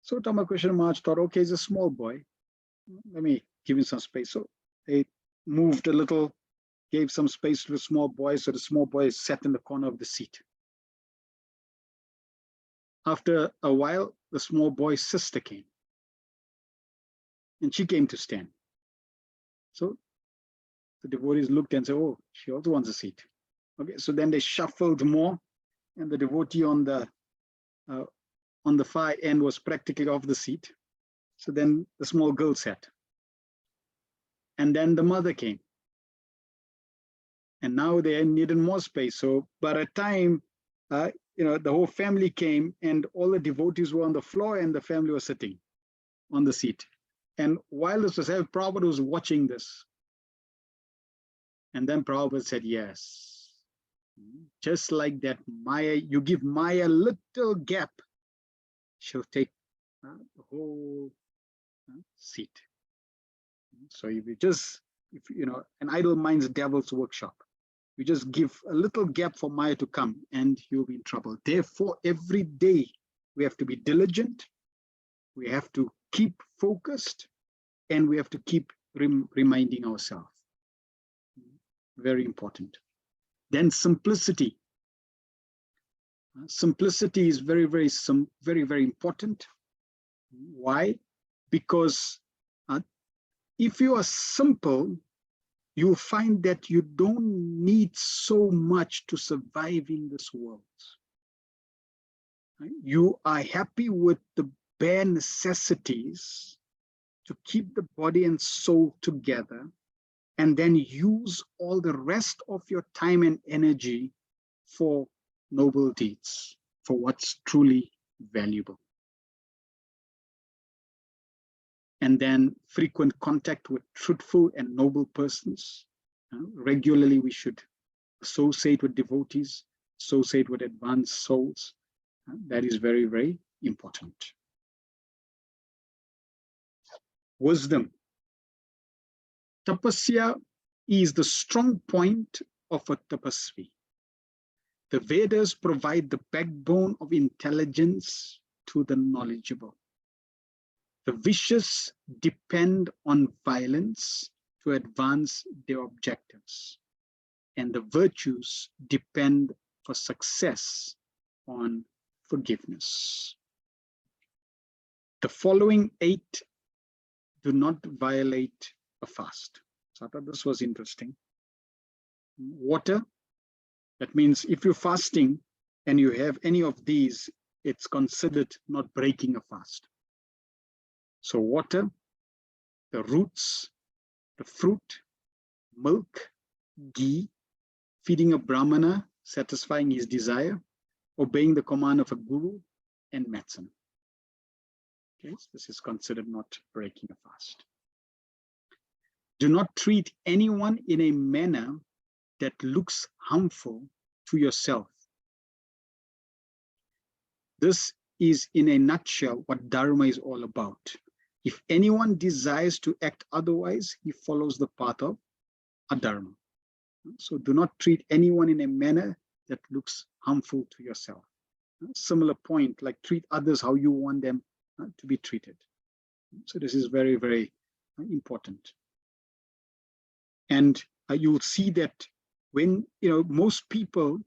Speaker 1: So Tamal Krishna Maharaj thought, okay, he's a small boy, let me give him some space. So they moved a little, gave some space to the small boy, so the small boy sat in the corner of the seat. After a while, the small boy's sister came, and she came to stand. So the devotees looked and said, oh, she also wants a seat. Okay, so then they shuffled more, and the devotee on the far end was practically off the seat. So then the small girl sat. And then the mother came. And now they needed more space. So by the time, the whole family came, and all the devotees were on the floor and the family was sitting on the seat. And while this was happening, Prabhupada was watching this. And then Prabhupada said, yes, just like that, Maya, you give Maya a little gap, she'll take the whole seat. So if an idle mind's devil's workshop, you just give a little gap for Maya to come and you'll be in trouble. Therefore, every day we have to be diligent, we have to keep focused, and we have to keep reminding ourselves. Very important. Then simplicity. Simplicity is very, very important. Why? Because if you are simple, you find that you don't need so much to survive in this world. You are happy with the bare necessities to keep the body and soul together, and then use all the rest of your time and energy for noble deeds, for what's truly valuable. And then frequent contact with truthful and noble persons. Regularly, we should associate with devotees, associate with advanced souls. That is very, very important. Wisdom. Tapasya is the strong point of a tapasvi. The Vedas provide the backbone of intelligence to the knowledgeable. The vicious depend on violence to advance their objectives, and the virtues depend for success on forgiveness. The following 8 do not violate a fast. So I thought this was interesting. Water, that means if you're fasting and you have any of these, it's considered not breaking a fast. So water, the roots, the fruit, milk, ghee, feeding a brahmana, satisfying his desire, obeying the command of a guru, and medicine. Okay, so this is considered not breaking a fast. Do not treat anyone in a manner that looks harmful to yourself. This is in a nutshell what Dharma is all about. If anyone desires to act otherwise, he follows the path of adharma. So do not treat anyone in a manner that looks harmful to yourself. Similar point, like treat others how you want them to be treated. So this is very, very important. And you'll see that when, most people,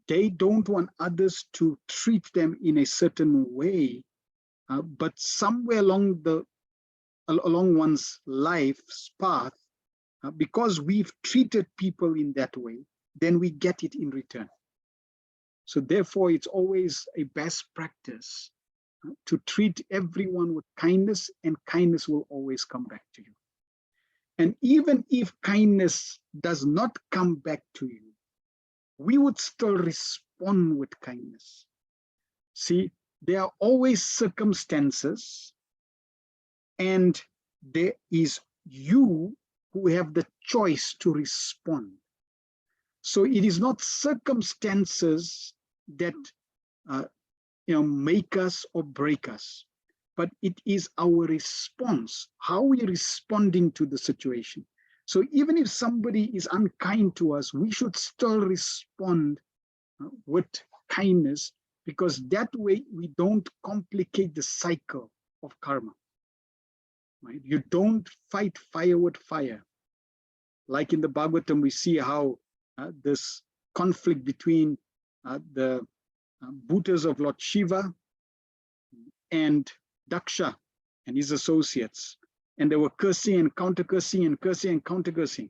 Speaker 1: they don't want others to treat them in a certain way, but somewhere along one's life's path, because we've treated people in that way, then we get it in return. So therefore, it's always a best practice to treat everyone with kindness, and kindness will always come back to you. And even if kindness does not come back to you, we would still respond with kindness. See, there are always circumstances, and there is you who have the choice to respond. So it is not circumstances that make us or break us, but it is our response, how we're responding to the situation. So even if somebody is unkind to us, we should still respond with kindness, because that way we don't complicate the cycle of karma. Right? You don't fight fire with fire. Like in the Bhagavatam, we see how this conflict between the Bhutas of Lord Shiva, and Daksha and his associates. And they were cursing and counter-cursing and cursing and counter-cursing.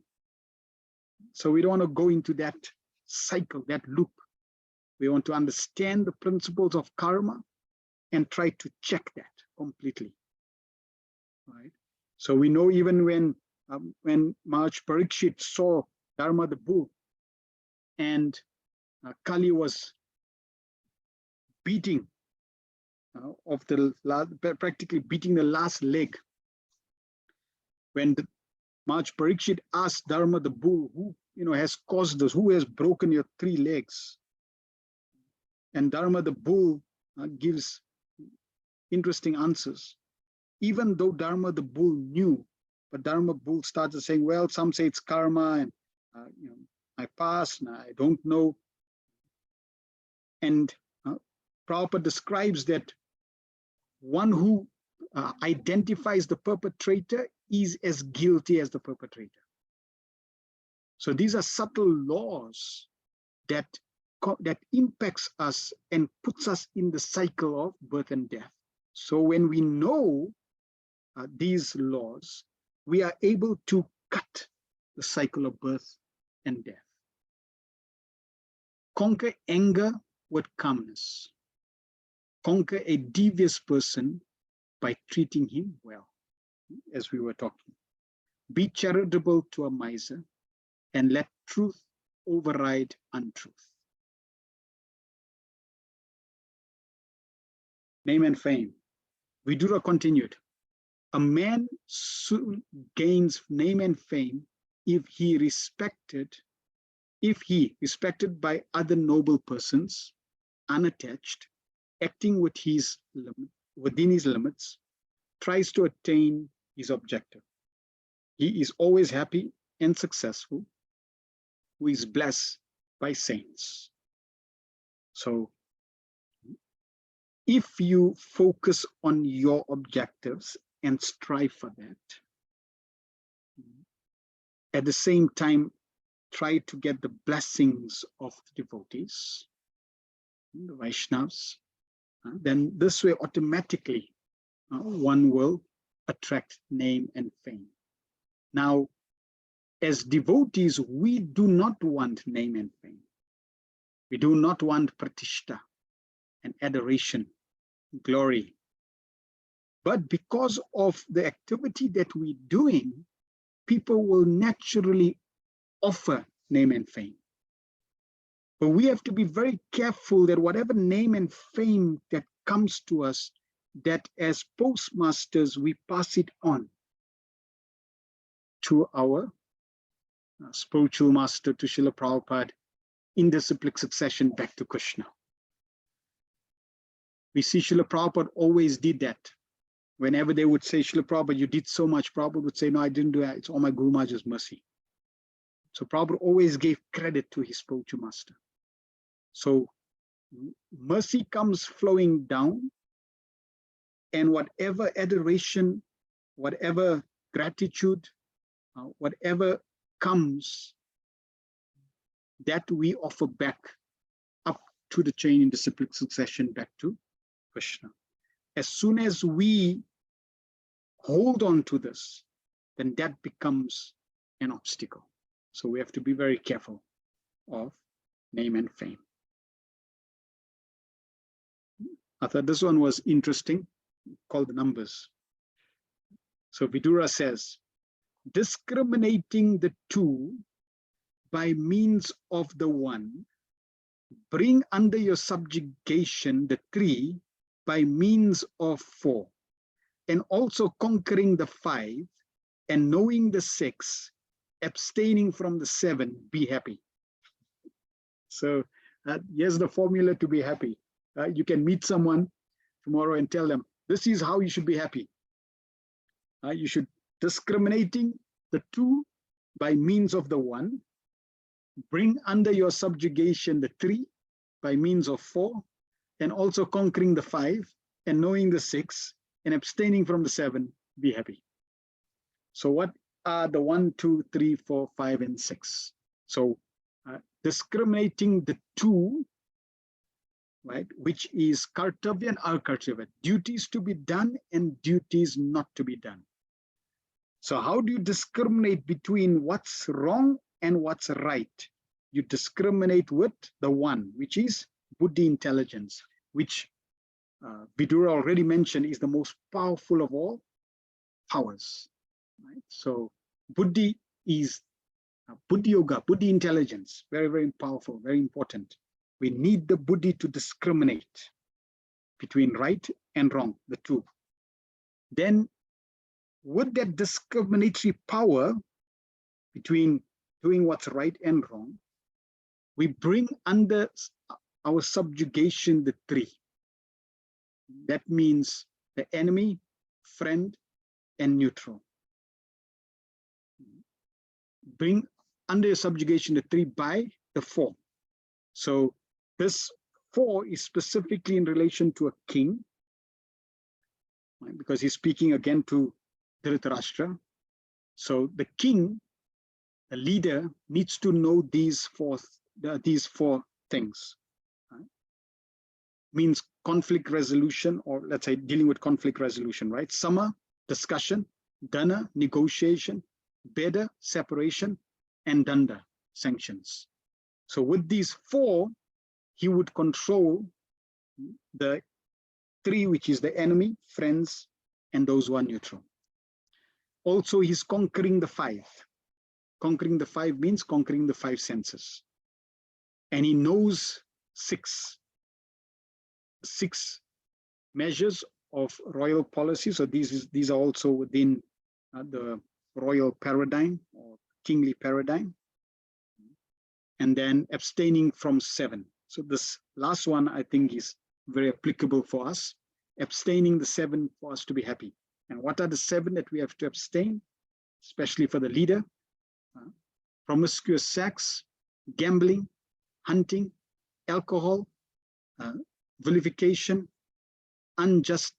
Speaker 1: So we don't want to go into that cycle, that loop. We want to understand the principles of karma and try to check that completely. Right? So we know even when Maharaj Parikshit saw Dharma the bull and Kali was beating practically beating the last leg. When Maharaj Parikshit asked Dharma the bull, who has caused this? Who has broken your 3 legs? And Dharma the bull gives interesting answers. Even though Dharma the bull knew, but Dharma bull started saying, well, some say it's karma, and my past, and I don't know. And Prabhupada describes that one who identifies the perpetrator is as guilty as the perpetrator. So these are subtle laws that impacts us and puts us in the cycle of birth and death. So when we know these laws, we are able to cut the cycle of birth and death. Conquer anger with calmness. Conquer a devious person by treating him well, as we were talking. Be charitable to a miser and let truth override untruth. Name and fame. Vidura continued, a man soon gains name and fame if he respected by other noble persons, unattached, acting within his limits, tries to attain his objective. He is always happy and successful, who is blessed by saints. So if you focus on your objectives and strive for that, at the same time, try to get the blessings of the devotees, the Vaishnavas, then this way automatically one will attract name and fame. Now, as devotees, we do not want name and fame. We do not want pratishta and adoration, glory. But because of the activity that we're doing, people will naturally offer name and fame. But we have to be very careful that whatever name and fame that comes to us, that as postmasters, we pass it on to our spiritual master, to Srila Prabhupada, in the cyclic succession back to Krishna. We see Srila Prabhupada always did that. Whenever they would say, Srila Prabhupada, you did so much, Prabhupada would say, no, I didn't do that. It's all my Guru Maharaj's mercy. So Prabhupada always gave credit to his spiritual master. So mercy comes flowing down, and whatever adoration, whatever gratitude, whatever comes, that we offer back up to the chain in the cyclic succession back to Krishna. As soon as we hold on to this, then that becomes an obstacle. So we have to be very careful of name and fame. I thought this one was interesting, called the numbers. So Vidura says, discriminating the 2 by means of the 1, bring under your subjugation the 3 by means of 4, and also conquering the 5 and knowing the 6, abstaining from the 7, be happy. So here's the formula to be happy. You can meet someone tomorrow and tell them, this is how you should be happy. You should discriminating the 2 by means of the 1, bring under your subjugation the 3 by means of 4, and also conquering the 5 and knowing the 6 and abstaining from the 7, be happy. So what are the 1, 2, 3, 4, 5, and 6? So discriminating the 2 right? Which is kartavya and akartavya, duties to be done and duties not to be done. So how do you discriminate between what's wrong and what's right? You discriminate with the one, which is buddhi, intelligence, which Vidura already mentioned is the most powerful of all powers. Right? So buddhi is buddhi yoga, buddhi intelligence, very, very powerful, very important. We need the buddhi to discriminate between right and wrong, the two. Then with that discriminatory power between doing what's right and wrong, we bring under our subjugation the three. That means the enemy, friend, and neutral. Bring under subjugation the three by the four. So this four is specifically in relation to a king, right? Because he's speaking again to Dhritarashtra. So the king, the leader, needs to know these four things. Right? Means conflict resolution, or let's say dealing with conflict resolution, right? Sama, discussion; dana, negotiation; beda, separation; and danda, sanctions. So with these four, he would control the three, which is the enemy, friends, and those who are neutral. Also, he's conquering the five. Conquering the five means conquering the five senses. And he knows six measures of royal policy. So these are also within the royal paradigm or kingly paradigm. And then abstaining from seven. So this last one, I think, is very applicable for us. Abstaining the seven for us to be happy. And what are the seven that we have to abstain, especially for the leader? Promiscuous sex, gambling, hunting, alcohol, vilification, unjustly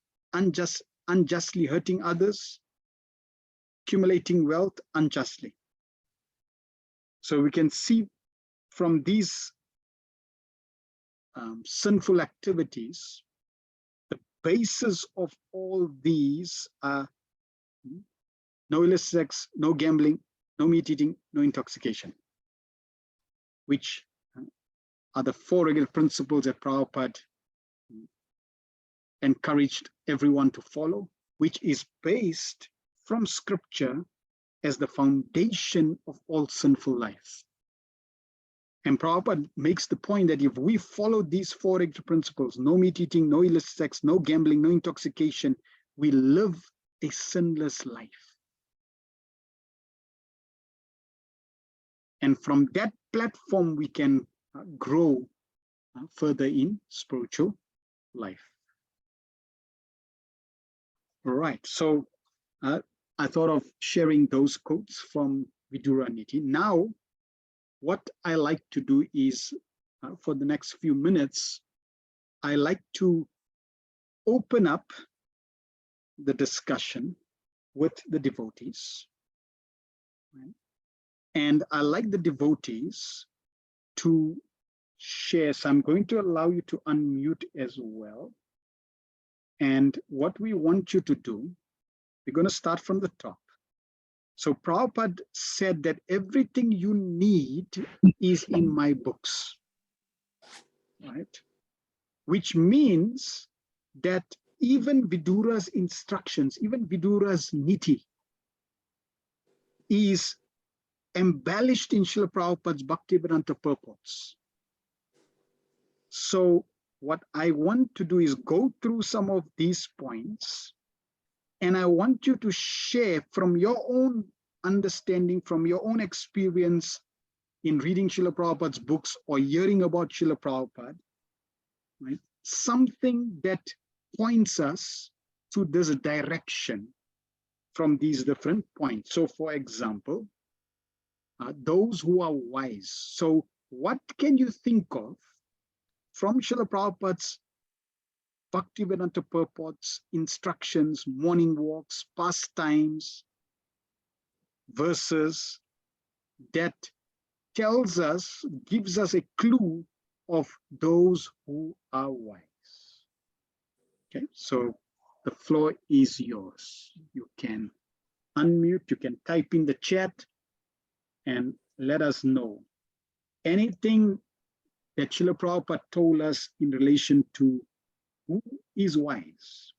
Speaker 1: hurting others, accumulating wealth unjustly. So we can see from these sinful activities, the basis of all these are no illicit sex, no gambling, no meat eating, no intoxication, which are the four regular principles that Prabhupada encouraged everyone to follow, which is based from scripture as the foundation of all sinful life. And Prabhupada makes the point that if we follow these four regular principles, no meat eating, no illicit sex, no gambling, no intoxication, we live a sinless life. And from that platform, we can grow further in spiritual life. All right, so I thought of sharing those quotes from Vidura Nitti. Now, what I like to do is, for the next few minutes, I like to open up the discussion with the devotees. Right? And I like the devotees to share. So I'm going to allow you to unmute as well. And what we want you to do, we're going to start from the top. So Prabhupada said that everything you need is in my books, right? Which means that even Vidura's instructions, even Vidura's Nitti is embellished in Srila Prabhupada's Bhaktivedanta purports. So what I want to do is go through some of these points, and I want you to share from your own understanding, from your own experience in reading Srila Prabhupada's books or hearing about Srila Prabhupada, right? Something that points us to this direction from these different points. So for example, those who are wise. So what can you think of from Srila Prabhupada's Bhaktivedanta purports, instructions, morning walks, pastimes, verses that tells us, gives us a clue of those who are wise. Okay, so the floor is yours. You can unmute, you can type in the chat and let us know anything that Srila Prabhupada told us in relation to who is wise.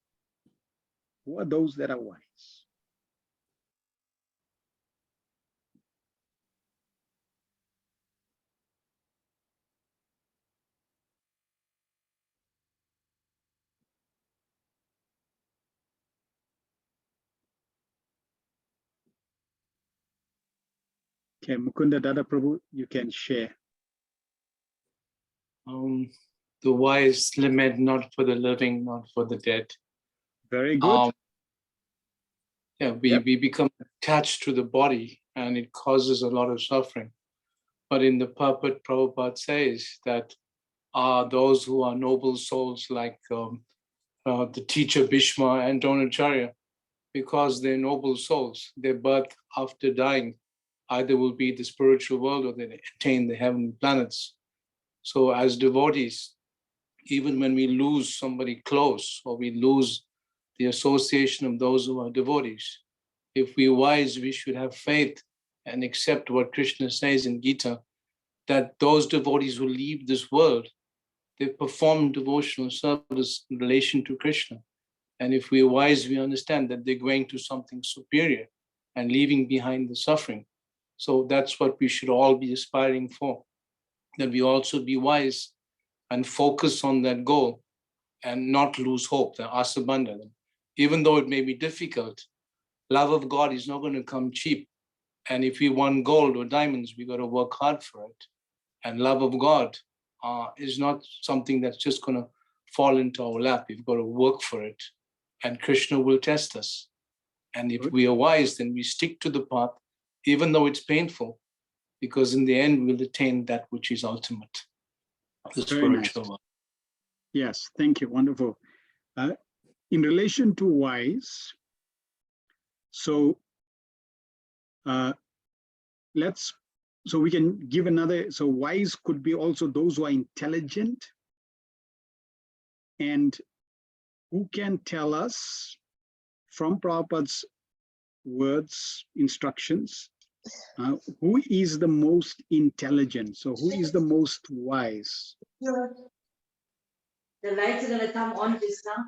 Speaker 1: Who are those that are wise? Okay, Mukunda Dada Prabhu, you can share.
Speaker 4: The wise lament not for the living, not for the dead.
Speaker 1: Very good.
Speaker 4: We become attached to the body and it causes a lot of suffering. But in the purport, Prabhupada says that those who are noble souls like the teacher Bhishma and Dronacharya, because they're noble souls, their birth after dying either will be the spiritual world or they attain the heavenly planets. So as devotees, even when we lose somebody close or we lose the association of those who are devotees, if we're wise, we should have faith and accept what Krishna says in Gita, that those devotees who leave this world, they perform devotional service in relation to Krishna. And if we're wise, we understand that they're going to something superior and leaving behind the suffering. So that's what we should all be aspiring for, that we also be wise and focus on that goal and not lose hope, the asabandha. Even though it may be difficult, love of God is not going to come cheap. And if we want gold or diamonds, we got to work hard for it. And love of God is not something that's just going to fall into our lap. We've got to work for it. And Krishna will test us. And if we are wise, then we stick to the path, even though it's painful, because in the end, we'll attain that which is ultimate, the spiritual world.
Speaker 1: Yes, thank you. Wonderful. In relation to wise, so we can give another. So wise could be also those who are intelligent and who can tell us from Prabhupada's words, instructions, who is the most intelligent? So who is the most wise?
Speaker 5: The lights are going to come on just now.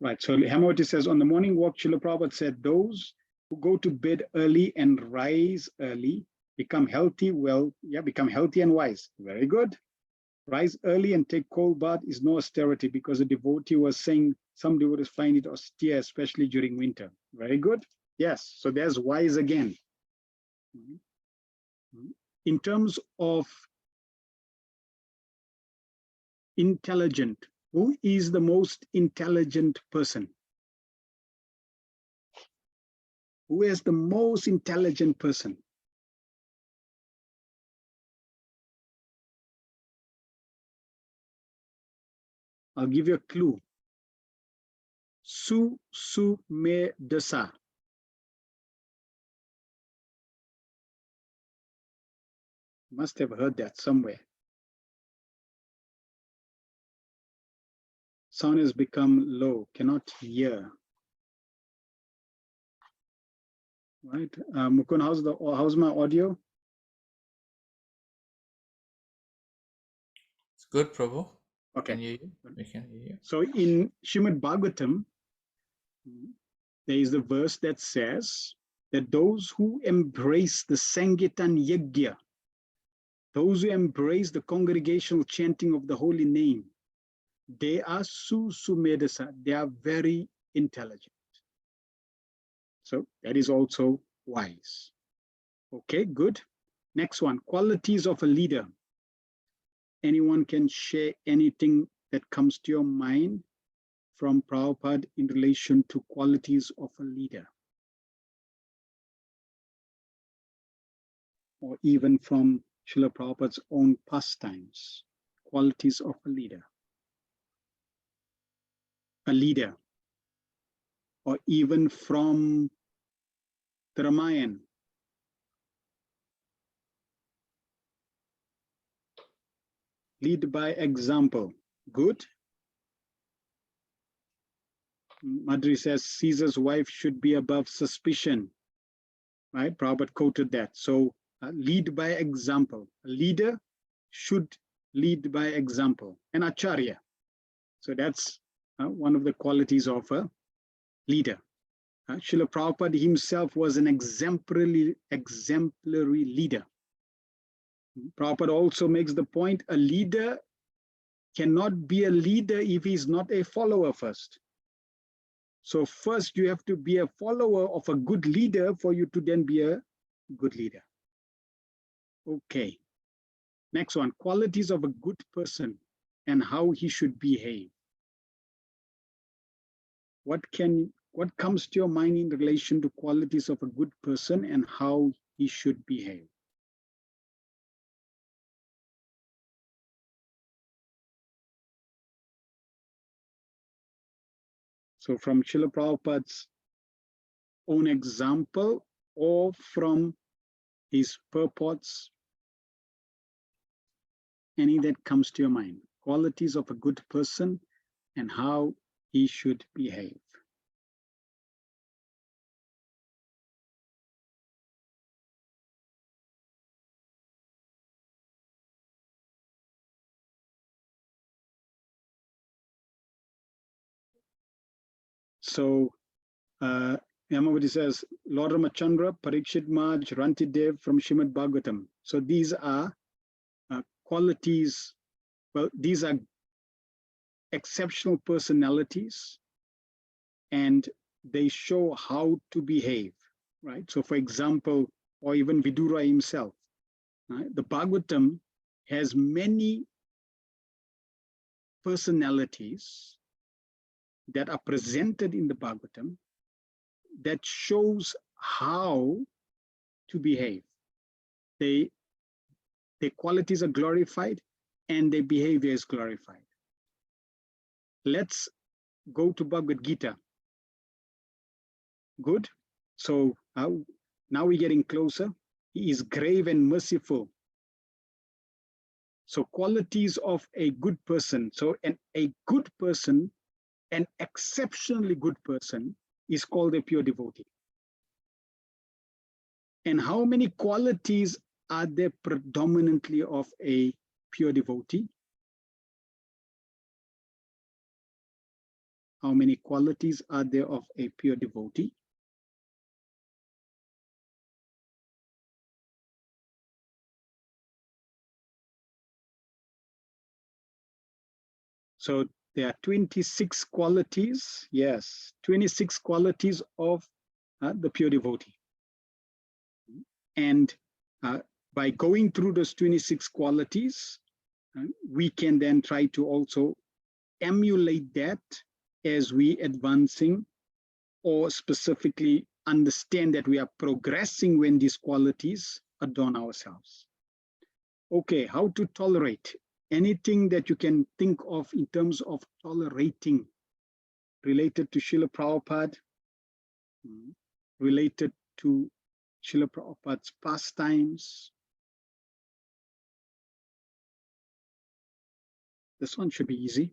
Speaker 1: Right, so Hemavati says, on the morning walk, Srila Prabhupada said, those who go to bed early and rise early become healthy, become healthy and wise. Very good. Rise early and take cold bath is no austerity, because a devotee was saying some devotees find it austere, especially during winter. Very good. Yes, so there's wise again. In terms of intelligent, who is the most intelligent person? Who is the most intelligent person? I'll give you a clue. Su me dasa. Must have heard that somewhere. Sound has become low, cannot hear. Right, Mukund, how's my audio?
Speaker 2: It's good, Prabhu.
Speaker 1: Okay.
Speaker 2: Can hear you. We can hear you.
Speaker 1: So in Srimad Bhagavatam, there is a verse that says that those who embrace the Sankirtan Yajna, those who embrace the congregational chanting of the holy name, they are sumedasa, they are very intelligent. So that is also wise. Okay, good. Next one, qualities of a leader. Anyone can share anything that comes to your mind from Prabhupada in relation to qualities of a leader? Or even from Srila Prabhupada's own pastimes, qualities of a leader. A leader, or even from the Ramayana. Lead by example. Good. Madri says Caesar's wife should be above suspicion. Right? Prabhupada quoted that. So lead by example. A leader should lead by example. An acharya. So that's one of the qualities of a leader. Srila Prabhupada himself was an exemplary leader. Prabhupada also makes the point, a leader cannot be a leader if he's not a follower first. So first you have to be a follower of a good leader for you to then be a good leader. Okay. Next one, qualities of a good person and how he should behave. What comes to your mind in relation to qualities of a good person and how he should behave? So from Srila Prabhupada's own example or from his purports, any that comes to your mind, qualities of a good person and how he should behave. So Yamavati says, Lord Ramachandra, Parikshit Maj, Rantidev from Srimad Bhagavatam. So these are qualities, well, these are exceptional personalities and they show how to behave, right? So for example, or even Vidura himself, right? The Bhagavatam has many personalities that are presented in the Bhagavatam that shows how to behave. Their qualities are glorified and their behavior is glorified. Let's go to Bhagavad Gita. Good. So now we're getting closer. He is grave and merciful. So qualities of a good person. So a good person, an exceptionally good person, is called a pure devotee. And how many qualities are there predominantly of a pure devotee? How many qualities are there of a pure devotee? So there are 26 qualities, yes, 26 qualities of the pure devotee. And by going through those 26 qualities, we can then try to also emulate that as we advancing or specifically understand that we are progressing when these qualities adorn ourselves. Okay, how to tolerate? Anything that you can think of in terms of tolerating related to Srila Prabhupada, related to Srila Prabhupada's pastimes. This one should be easy.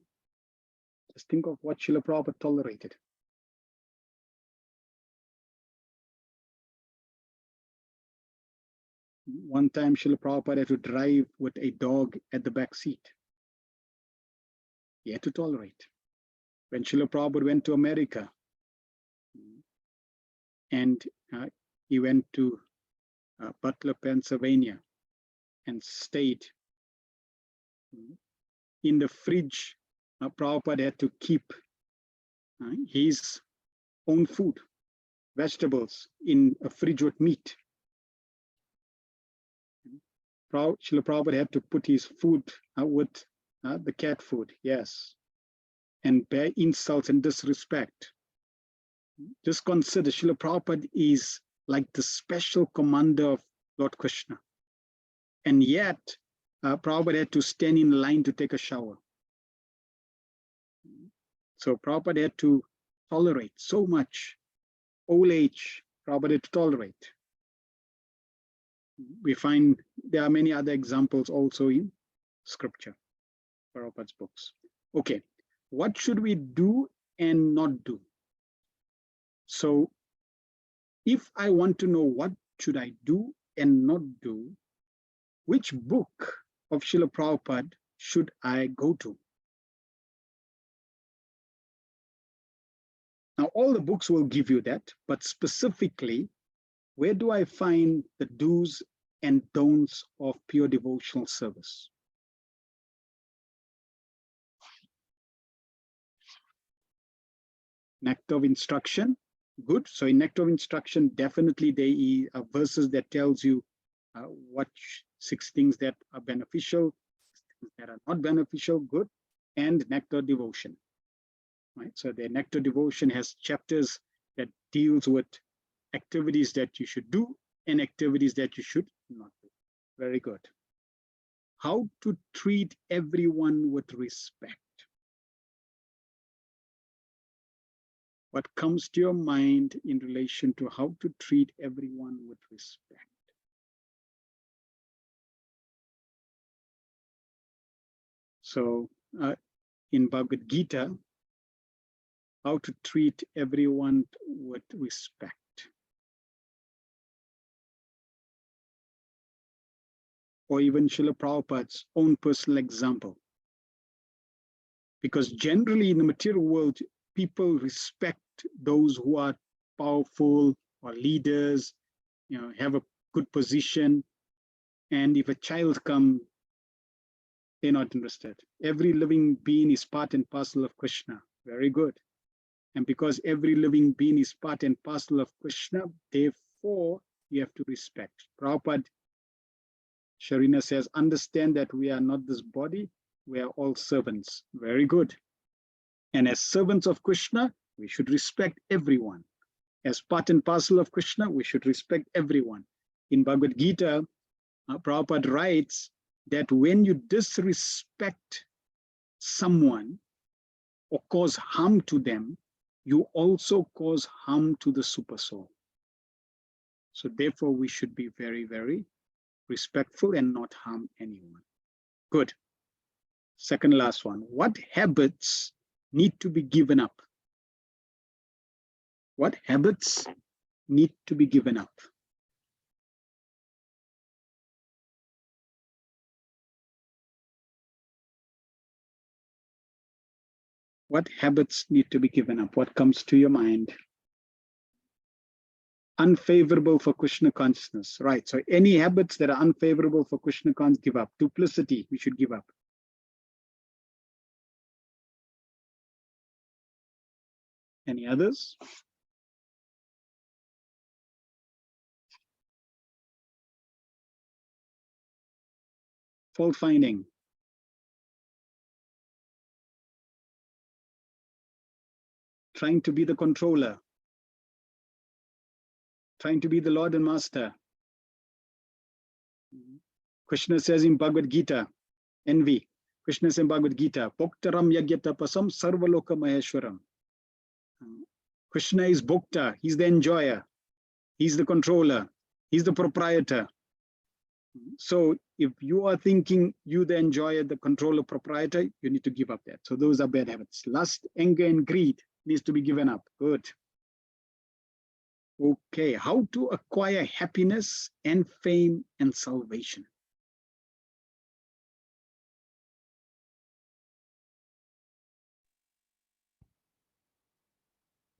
Speaker 1: Just think of what Srila Prabhupada tolerated. One time Srila Prabhupada had to drive with a dog at the back seat. He had to tolerate. When Srila Prabhupada went to America and he went to Butler, Pennsylvania and stayed in the fridge, Prabhupada had to keep his own food, vegetables in a fridge with meat. Srila Prabhupada had to put his food with the cat food, yes, and bear insults and disrespect. Just consider Srila Prabhupada is like the special commander of Lord Krishna. And yet, Prabhupada had to stand in line to take a shower. So Prabhupada had to tolerate so much. Old age, Prabhupada had to tolerate. We find there are many other examples also in scripture. Prabhupada's books. Okay, what should we do and not do? So if I want to know what should I do and not do, which book of Srila Prabhupada should I go to? Now, all the books will give you that, but specifically, where do I find the do's and don'ts of pure devotional service? Nectar of Instruction, good. So in Nectar of Instruction, definitely there are verses that tells you what 6 things that are beneficial, 6 things that are not beneficial, good, and Nectar Devotion. Right? So the Nectar Devotion has chapters that deals with activities that you should do and activities that you should not do. Very good. How to treat everyone with respect. What comes to your mind in relation to how to treat everyone with respect? So in Bhagavad Gita, how to treat everyone with respect. Or even Srila Prabhupada's own personal example. Because generally in the material world, people respect those who are powerful or leaders, have a good position. And if a child comes, they're not interested. Every living being is part and parcel of Krishna. Very good. And because every living being is part and parcel of Krishna, therefore you have to respect. Prabhupada, Sharina says, understand that we are not this body, we are all servants. Very good. And as servants of Krishna, we should respect everyone. As part and parcel of Krishna, we should respect everyone. In Bhagavad Gita, Prabhupada writes that when you disrespect someone or cause harm to them, you also cause harm to the supersoul. So therefore, we should be very, very respectful and not harm anyone. Good. Second last one. What habits need to be given up? What habits need to be given up? What habits need to be given up? What comes to your mind? Unfavorable for Krishna consciousness, right? So any habits that are unfavorable for Krishna consciousness, give up. Duplicity, we should give up. Any others? Fault finding. Trying to be the controller. Trying to be the Lord and Master. Krishna says in Bhagavad Gita, envy. Krishna says in Bhagavad Gita, Bhoktaram yagyatapasam sarvaloka maheshwaram. Krishna is Bhokta, he's the enjoyer, he's the controller, he's the proprietor. So if you are thinking you the enjoyer, the controller, proprietor, you need to give up that. So those are bad habits. Lust, anger, and greed needs to be given up. Good. Okay, how to acquire happiness and fame and salvation.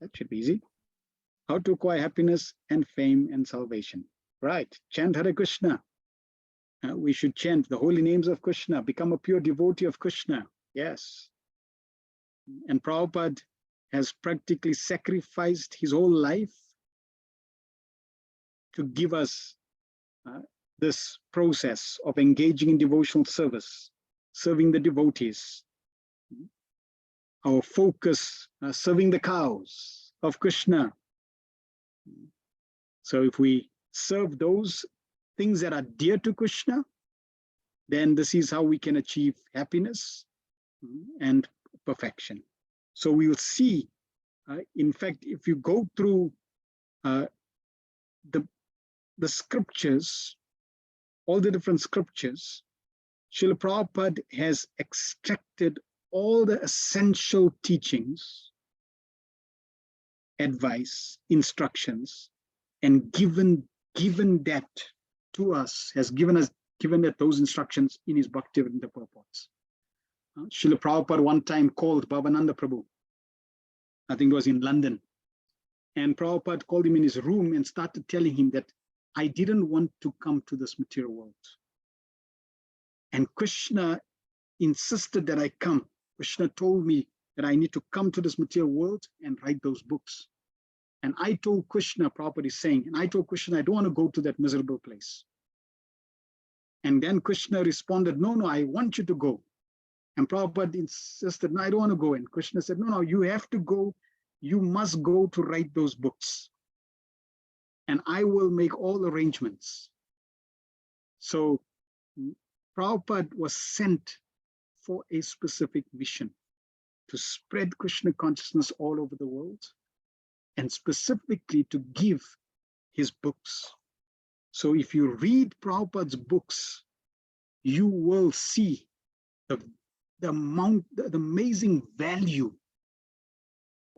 Speaker 1: That should be easy. How to acquire happiness and fame and salvation. Right, chant Hare Krishna. We should chant the holy names of Krishna, become a pure devotee of Krishna. Yes. And Prabhupada has practically sacrificed his whole life to give us this process of engaging in devotional service, serving the devotees. Our focus, serving the cows of Krishna. So if we serve those things that are dear to Krishna, then this is how we can achieve happiness and perfection. So we will see, in fact, if you go through the scriptures, all the different scriptures, Srila Prabhupada has extracted all the essential teachings, advice, instructions, and given that to us, has given that those instructions in his Bhaktivedanta purports. Srila Prabhupada one time called Bhavananda Prabhu, I think it was in London, and Prabhupada called him in his room and started telling him that I didn't want to come to this material world. And Krishna insisted that I come. Krishna told me that I need to come to this material world and write those books. And I told Krishna, Prabhupada is saying, and I told Krishna, I don't want to go to that miserable place. And then Krishna responded, no, I want you to go. And Prabhupada insisted, no, I don't want to go. And Krishna said, no, you have to go. You must go to write those books. And I will make all arrangements. So Prabhupada was sent for a specific mission to spread Krishna consciousness all over the world, and specifically to give his books. So if you read Prabhupada's books, you will see the amazing value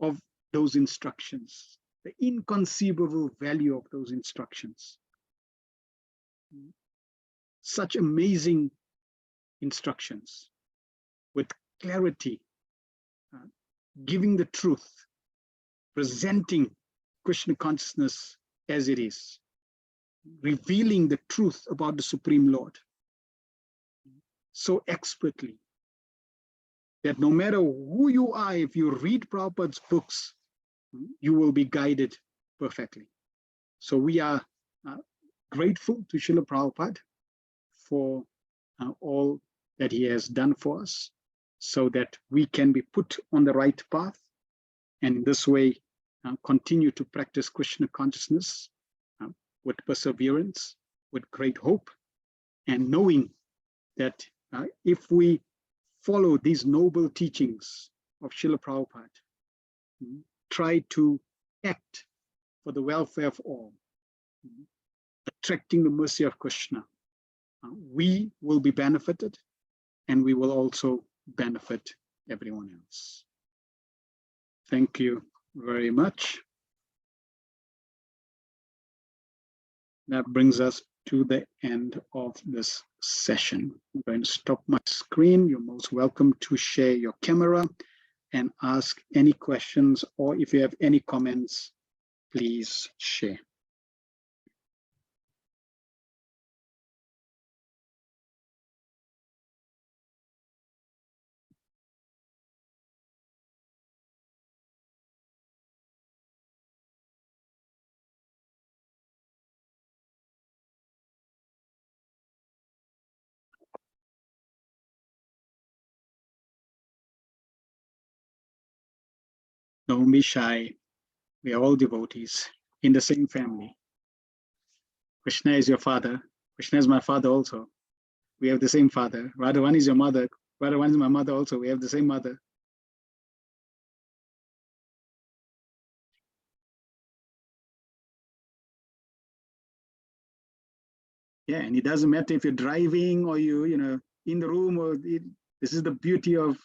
Speaker 1: of those instructions, the inconceivable value of those instructions. Such amazing instructions with clarity, giving the truth, presenting Krishna consciousness as it is, revealing the truth about the Supreme Lord so expertly that no matter who you are, if you read Prabhupada's books, you will be guided perfectly. So we are grateful to Srila Prabhupada for all that he has done for us, so that we can be put on the right path, and in this way continue to practice Krishna consciousness with perseverance, with great hope, and knowing that if we follow these noble teachings of Srila Prabhupada, try to act for the welfare of all, attracting the mercy of Krishna, we will be benefited, and we will also benefit everyone else. Thank you very much. That brings us to the end of this session. I'm going to stop my screen. You're most welcome to share your camera and ask any questions, or if you have any comments, please share. Don't be shy. We are all devotees in the same family. Krishna is your father. Krishna is my father also. We have the same father. Radharani is your mother. Radharani is my mother also. We have the same mother. Yeah, and it doesn't matter if you're driving or you know, in the room, or this is the beauty of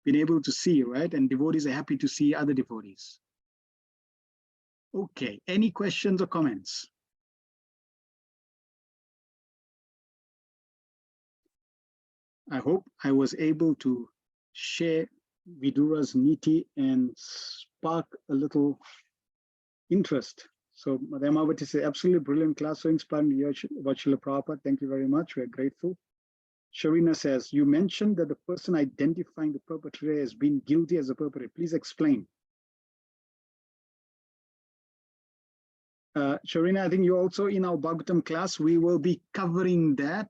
Speaker 1: being able to see, right? And devotees are happy to see other devotees. Okay, any questions or comments? I hope I was able to share Vidura's Nitti and spark a little interest. So Madam Avati said, absolutely brilliant class, so inspiring about Srila Prabhupada. Thank you very much. We're grateful. Sharina says, you mentioned that the person identifying the perpetrator as being guilty as a perpetrator. Please explain. Sharina, I think you're also in our Bhagavatam class. We will be covering that.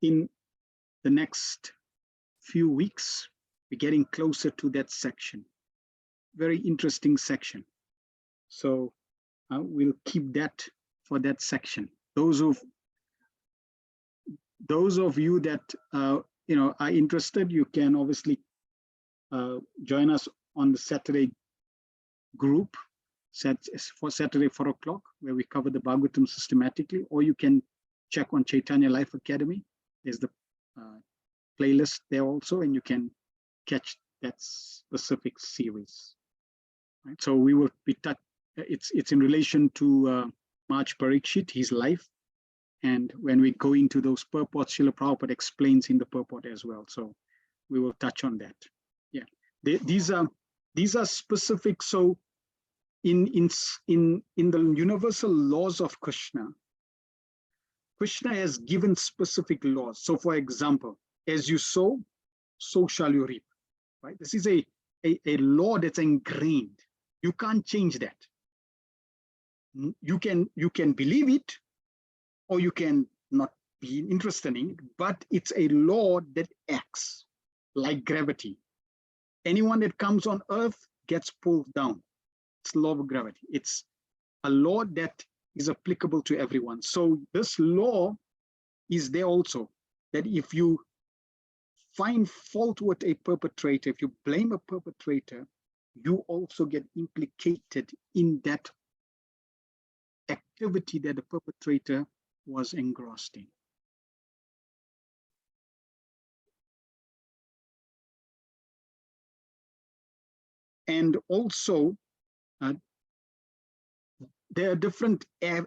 Speaker 1: In the next few weeks. We're getting closer to that section. Very interesting section. So we'll keep that for that section. Those of you that you know, are interested, you can obviously join us on the Saturday group for Saturday, 4 o'clock, where we cover the Bhagavatam systematically, or you can check on Chaitanya Life Academy. There's the playlist there also, and you can catch that specific series. Right? So we will be it's in relation to March Parikshit, his life. And when we go into those purports, Srila Prabhupada explains in the purport as well. So we will touch on that. Yeah, these are specific. So in the universal laws of Krishna, Krishna has given specific laws. So for example, as you sow, so shall you reap. Right? This is a law that's ingrained. You can't change that. You can believe it, or you can not be interested in it, but it's a law that acts like gravity. Anyone that comes on earth gets pulled down. It's law of gravity. It's a law that is applicable to everyone. So this law is there also, that if you find fault with a perpetrator, if you blame a perpetrator, you also get implicated in that activity that the perpetrator was engrossed in. And also, there are different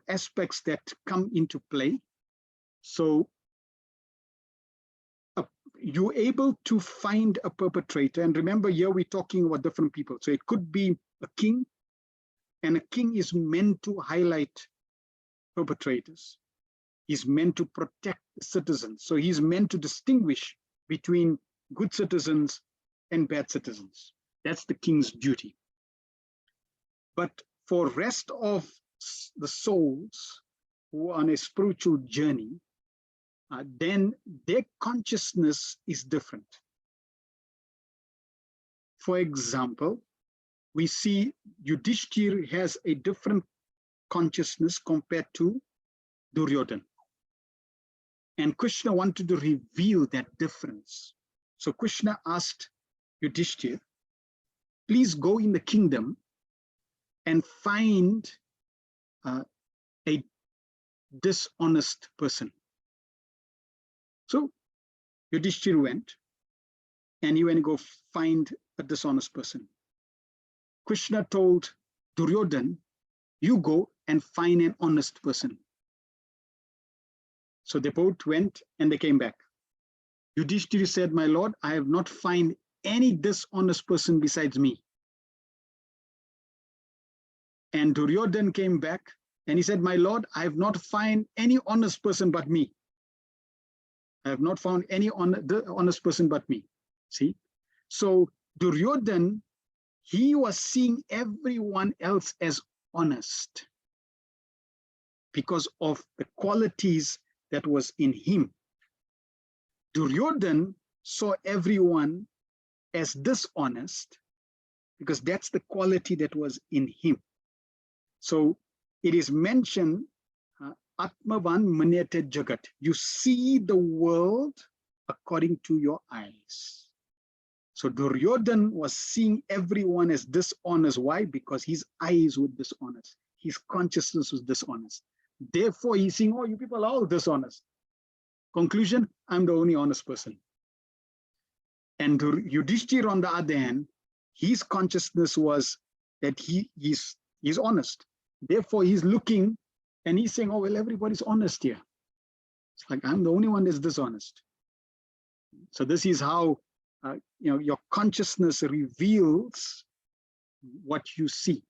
Speaker 1: aspects that come into play. So you're able to find a perpetrator. And remember, here we're talking about different people. So it could be a king, and a king is meant to highlight perpetrators. He's meant to protect the citizens. So he's meant to distinguish between good citizens and bad citizens. That's the king's duty. But for rest of the souls who are on a spiritual journey, then their consciousness is different. For example, we see Yudhishthir has a different consciousness compared to Duryodhana. And Krishna wanted to reveal that difference. So Krishna asked Yudhishthir, please go in the kingdom and find a dishonest person. So Yudhishthir went, and he went to go find a dishonest person. Krishna told Duryodhana, you go and find an honest person. So they both went and they came back. Yudhishthira said, my lord, I have not found any dishonest person besides me. And Duryodhana came back and he said, my lord, I have not found any honest person but me. I have not found any honest person but me. See? So Duryodhana, he was seeing everyone else as honest because of the qualities that was in him. Duryodhana saw everyone as dishonest because that's the quality that was in him. So it is mentioned, Atmavan Manyate Jagat. You see the world according to your eyes. So Duryodhana was seeing everyone as dishonest. Why? Because his eyes were dishonest. His consciousness was dishonest. Therefore, he's saying, oh, you people are all dishonest. Conclusion, I'm the only honest person. And Yudhishthira, on the other hand, his consciousness was that he's honest. Therefore, he's looking and he's saying, oh, well, everybody's honest here. It's like, I'm the only one that's dishonest. So this is how your consciousness reveals what you see.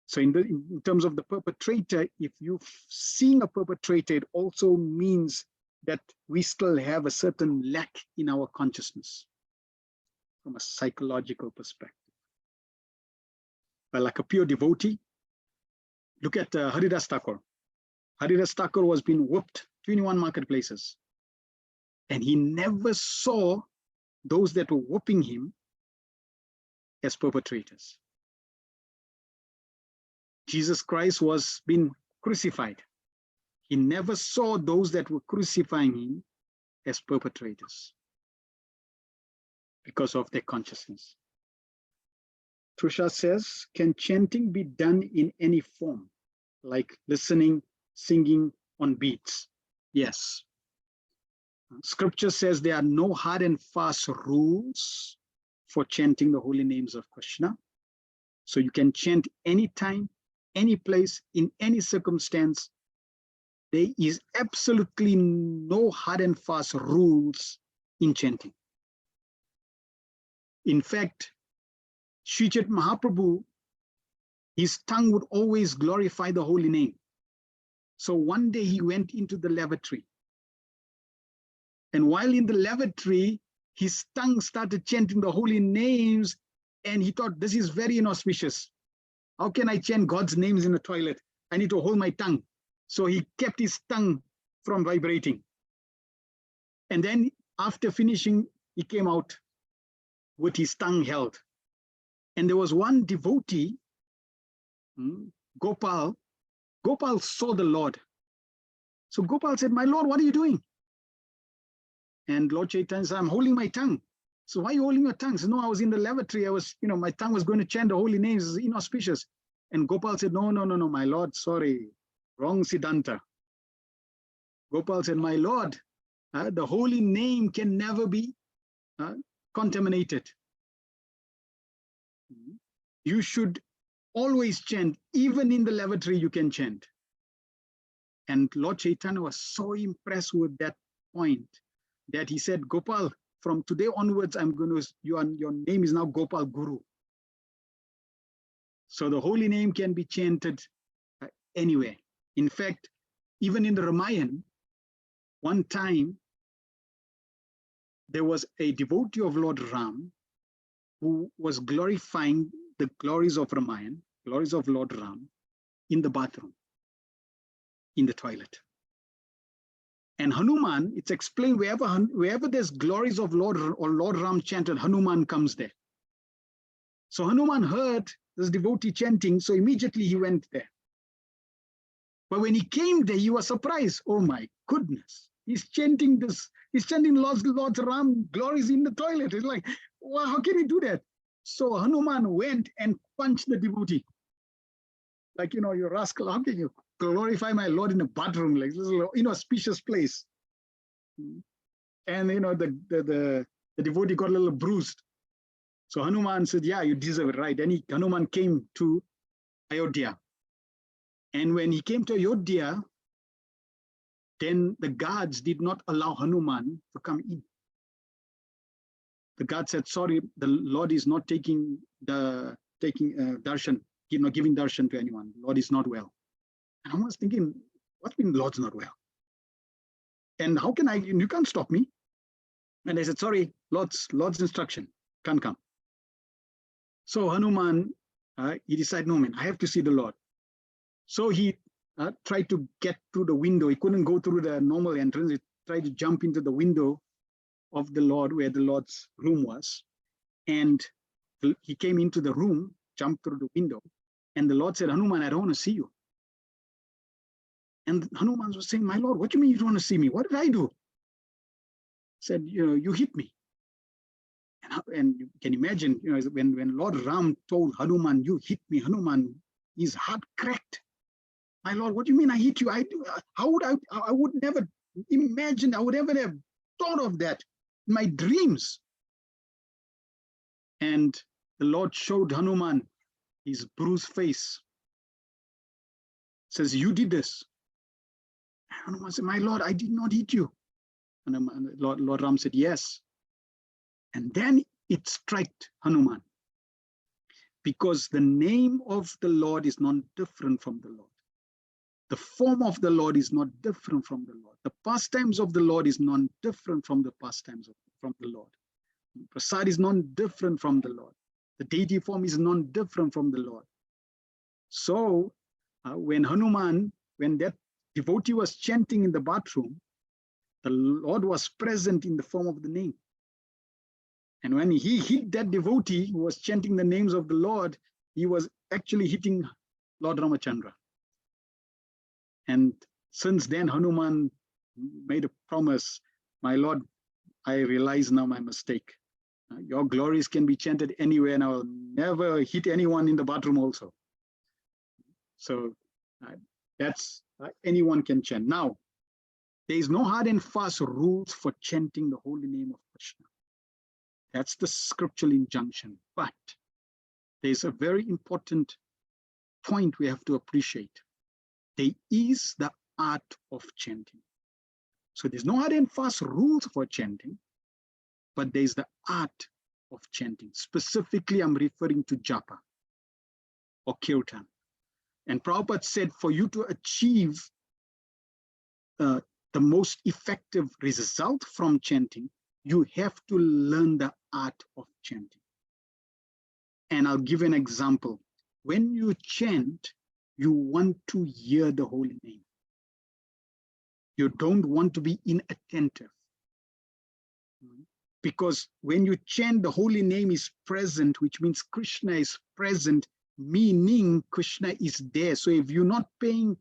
Speaker 1: So in terms of the perpetrator, if you're seeing a perpetrator, it also means that we still have a certain lack in our consciousness from a psychological perspective. But like a pure devotee, look at Haridas Thakur. Haridas Thakur was being whipped 21 marketplaces. And he never saw those that were whooping him as perpetrators. Jesus Christ was being crucified. He never saw those that were crucifying him as perpetrators because of their consciousness. Trusha says, can chanting be done in any form, like listening, singing on beats? Yes. Scripture says there are no hard and fast rules for chanting the holy names of Krishna. So you can chant anytime, any place, in any circumstance. There is absolutely no hard and fast rules in chanting. In fact, Sri Chaitanya Mahaprabhu, his tongue would always glorify the holy name. So one day he went into the lavatory. And while in the lavatory, his tongue started chanting the holy names, and he thought, this is very inauspicious. How can I chant God's names in the toilet? I need to hold my tongue. So he kept his tongue from vibrating. And then after finishing, he came out with his tongue held. And there was one devotee, Gopal. Gopal saw the Lord. So Gopal said, my Lord, what are you doing? And Lord Chaitanya said, I'm holding my tongue. So why are you holding your tongue? So no, I was in the lavatory. I was, my tongue was going to chant the holy names. It's inauspicious. And Gopal said, no, my Lord, sorry, wrong Siddhanta. Gopal said, my Lord, the holy name can never be contaminated. You should always chant, even in the lavatory you can chant. And Lord Chaitanya was so impressed with that point that he said, Gopal, from today onwards, your name is now Gopal Guru. So the holy name can be chanted anywhere. In fact, even in the Ramayana, one time, there was a devotee of Lord Ram who was glorifying the glories of Ramayana, glories of Lord Ram, in the bathroom, in the toilet. And Hanuman, it's explained wherever there's glories of Lord Ram chanted, Hanuman comes there. So Hanuman heard this devotee chanting, so immediately he went there. But when he came there, he was surprised. Oh my goodness, he's chanting Lord Ram glories in the toilet. It's like, wow, how can he do that? So Hanuman went and punched the devotee. Like, you rascal, how can you glorify my Lord in a bathroom, like this little inauspicious place? And the devotee got a little bruised. So Hanuman said, yeah, you deserve it, right? Then Hanuman came to Ayodhya. And when he came to Ayodhya, then the guards did not allow Hanuman to come in. The guard said, sorry, the Lord is not taking darshan, not giving darshan to anyone. Lord is not well. And I was thinking, what mean Lord's not well? And how can you can't stop me. And I said, sorry, Lord's instruction, can't come. So Hanuman, he decided, no man, I have to see the Lord. So he tried to get through the window. He couldn't go through the normal entrance. He tried to jump into the window of the Lord, where the Lord's room was. And he came into the room, jumped through the window. And the Lord said, Hanuman, I don't want to see you. And Hanuman was saying, my Lord, what do you mean you don't want to see me? What did I do? Said, you hit me. And you can imagine, when Lord Ram told Hanuman, you hit me, Hanuman, his heart cracked. My Lord, what do you mean I hit you? I would never imagine, I would never have thought of that in my dreams. And the Lord showed Hanuman his bruised face. Says, you did this. And Hanuman said, my Lord, I did not hit you. And Lord Ram said, yes. And then it struck Hanuman, because the name of the Lord is not different from the Lord. The form of the Lord is not different from the Lord. The pastimes of the Lord is not different from the pastimes from the Lord. Prasad is not different from the Lord. The deity form is not different from the Lord. So when that devotee was chanting in the bathroom, the Lord was present in the form of the name. And when he hit that devotee who was chanting the names of the Lord, he was actually hitting Lord Ramachandra. And since then, Hanuman made a promise, my Lord, I realize now my mistake. Your glories can be chanted anywhere, and I will never hit anyone in the bathroom also. So that's anyone can chant. Now, there is no hard and fast rules for chanting the holy name of Krishna. That's the scriptural injunction. But there's a very important point we have to appreciate. There is the art of chanting. So there's no hard and fast rules for chanting, but there's the art of chanting. Specifically, I'm referring to japa or kirtan. And Prabhupada said, for you to achieve the most effective result from chanting, you have to learn the art of chanting. And I'll give an example. When you chant, you want to hear the holy name. You don't want to be inattentive. Because when you chant, the holy name is present, which means Krishna is present, meaning Krishna is there. So if you're not paying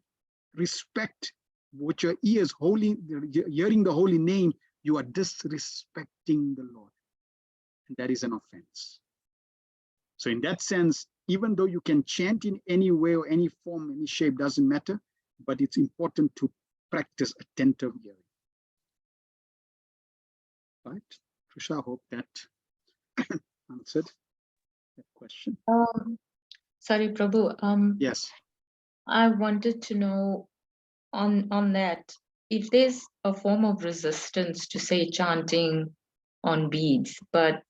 Speaker 1: respect with your ears, hearing the holy name, you are disrespecting the Lord. And that is an offense. So in that sense, even though you can chant in any way or any form, any shape, doesn't matter, but it's important to practice attentive hearing. Right? Trisha, I hope that answered that question.
Speaker 6: Sorry, Prabhu.
Speaker 1: Yes.
Speaker 6: I wanted to know on that, if there's a form of resistance to say chanting on beads, but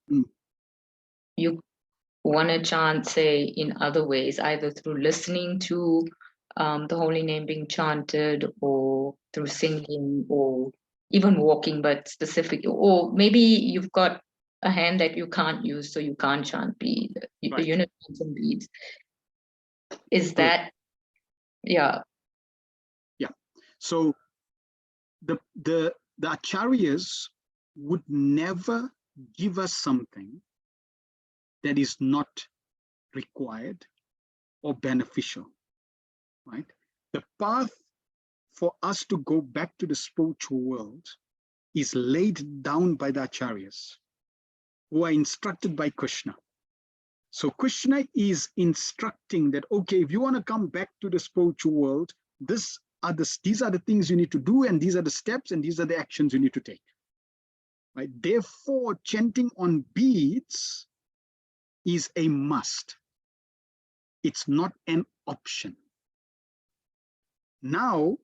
Speaker 6: you want to chant, say, in other ways, either through listening to the holy name being chanted, or through singing, or even walking, but specific, or maybe you've got a hand that you can't use, so you can't chant bead,
Speaker 1: Right.
Speaker 6: some beads. Is that, yeah.
Speaker 1: Yeah. So the acharyas would never give us something that is not required or beneficial, right? The path for us to go back to the spiritual world is laid down by the acharyas, who are instructed by Krishna. So Krishna is instructing that, okay, if you want to come back to the spiritual world, these are the things you need to do, and these are the steps, and these are the actions you need to take. Right? Therefore, chanting on beads is a must. It's not an option. Now,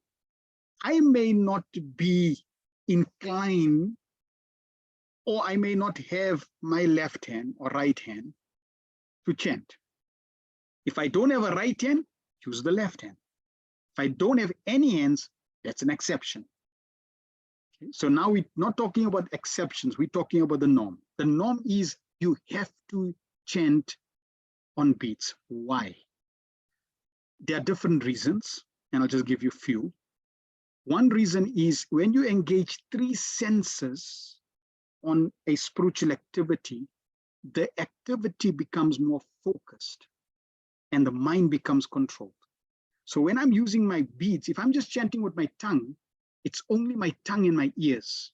Speaker 1: I may not be inclined, or I may not have my left hand or right hand to chant. If I don't have a right hand, use the left hand. If I don't have any hands, that's an exception. Okay? So now we're not talking about exceptions, we're talking about the norm. The norm is you have to chant on beats. Why? There are different reasons, and I'll just give you a few. One reason is when you engage 3 senses on a spiritual activity, the activity becomes more focused and the mind becomes controlled. So when I'm using my beads, if I'm just chanting with my tongue, it's only my tongue and my ears.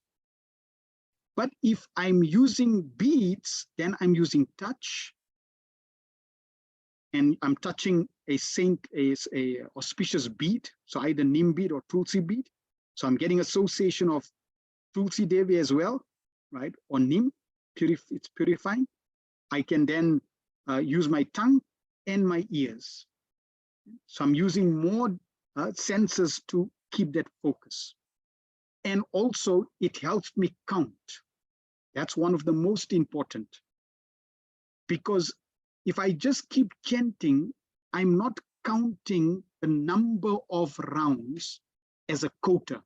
Speaker 1: But if I'm using beads, then I'm using touch, and I'm touching a auspicious bead, so either Neem bead or Tulsi bead. So I'm getting association of Tulsi Devi as well, right? Or Neem, it's purifying. I can then use my tongue and my ears. So I'm using more senses to keep that focus. And also it helps me count. That's one of the most important. Because if I just keep chanting, I'm not counting the number of rounds as a quota.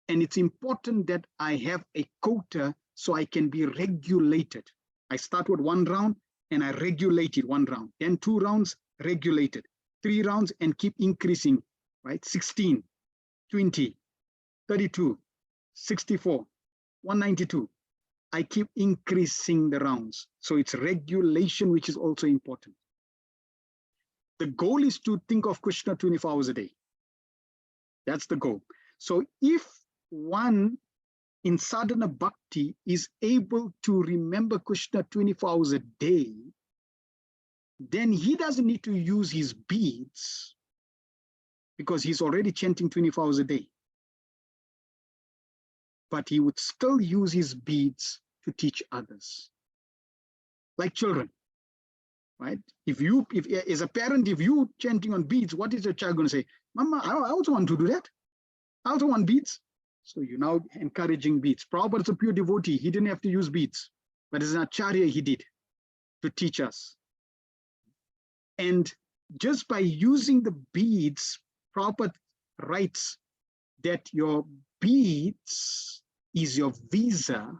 Speaker 1: And it's important that I have a quota so I can be regulated. I start with 1 round and I regulate it 1 round, then 2 rounds regulated, 3 rounds and keep increasing, right? 16, 20, 32, 64, 192. I keep increasing the rounds. So it's regulation, which is also important. The goal is to think of Krishna 24 hours a day. That's the goal. So if one in sadhana bhakti is able to remember Krishna 24 hours a day, then he doesn't need to use his beads because he's already chanting 24 hours a day. But he would still use his beads to teach others. Like children, right? If as a parent, if you chanting on beads, what is your child going to say? Mama, I also want to do that. I also want beads. So you're now encouraging beads. Prabhupada is a pure devotee. He didn't have to use beads, but as an acharya, he did to teach us. And just by using the beads, Prabhupada writes that your beads is your visa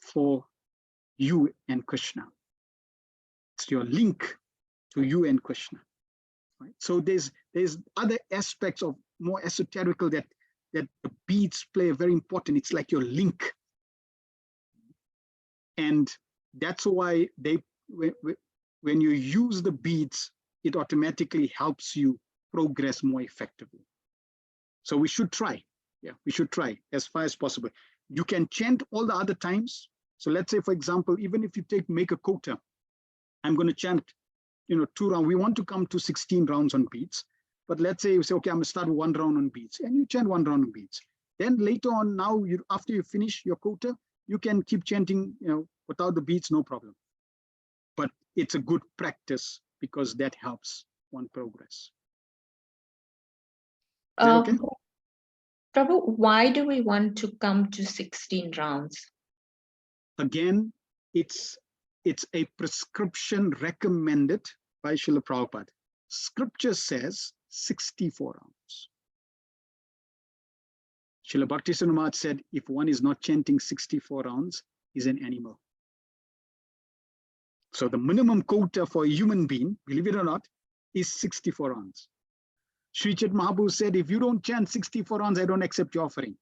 Speaker 1: for you and Krishna. It's your link to you and Krishna. Right? So there's other aspects of more esoterical that the beads play a very important. It's like your link, and that's why when you use the beads, it automatically helps you progress more effectively. So we should try. Yeah, we should try as far as possible. You can chant all the other times. So let's say, for example, even if you make a quota, I'm going to chant, 2 rounds. We want to come to 16 rounds on beads. But let's say you say, okay, I'm going to start with 1 round on beads, and you chant 1 round on beads. Then later on, now after you finish your quota, you can keep chanting, without the beads, no problem. But it's a good practice because that helps one progress. Is that okay?
Speaker 6: Prabhu, why do we want to come to 16 rounds?
Speaker 1: Again, it's a prescription recommended by Srila Prabhupada. Scripture says 64 rounds. Srila Bhaktisivinoda Maharaj said, if one is not chanting 64 rounds, he's an animal. So the minimum quota for a human being, believe it or not, is 64 rounds. Sri Chaitanya Mahaprabhu said, if you don't chant 64 rounds, I don't accept your offering.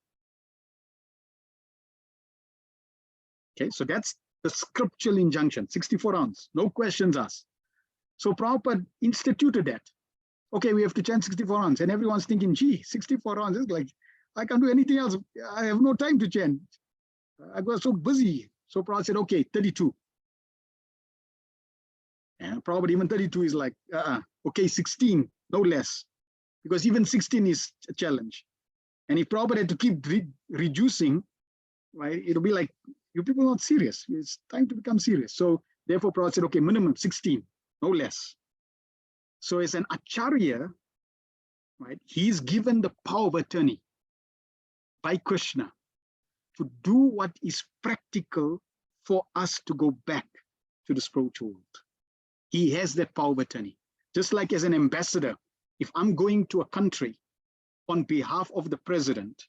Speaker 1: Okay, so that's the scriptural injunction, 64 rounds, no questions asked. So Prabhupada instituted that. Okay, we have to chant 64 rounds, and everyone's thinking, gee, 64 rounds is like, I can't do anything else. I have no time to chant. I got so busy. So Prabhupada said, okay, 32. And Prabhupada, even 32 is like, okay, 16, no less. Because even 16 is a challenge. And if Prabhupada had to keep reducing, right, it'll be like, you people are not serious. It's time to become serious. So therefore, Prabhupada said, okay, minimum 16, no less. So as an acharya, right, he's given the power of attorney by Krishna to do what is practical for us to go back to the spiritual world. He has that power of attorney. Just like as an ambassador, if I'm going to a country on behalf of the president,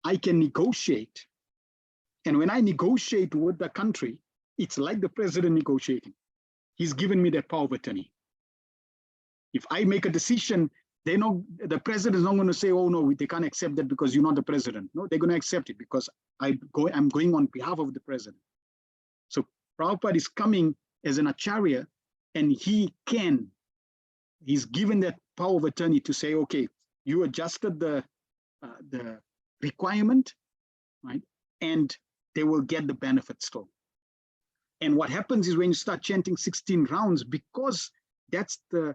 Speaker 1: I can negotiate. And when I negotiate with the country, it's like the president negotiating. He's given me that power of attorney. If I make a decision, they know the president is not going to say, oh no, they can't accept that because you're not the president. No, they're going to accept it because I'm going on behalf of the president. So Prabhupada is coming as an acharya, and he's given that power of attorney to say, okay, you adjusted the requirement, right? And they will get the benefit still. And what happens is when you start chanting 16 rounds, because that's the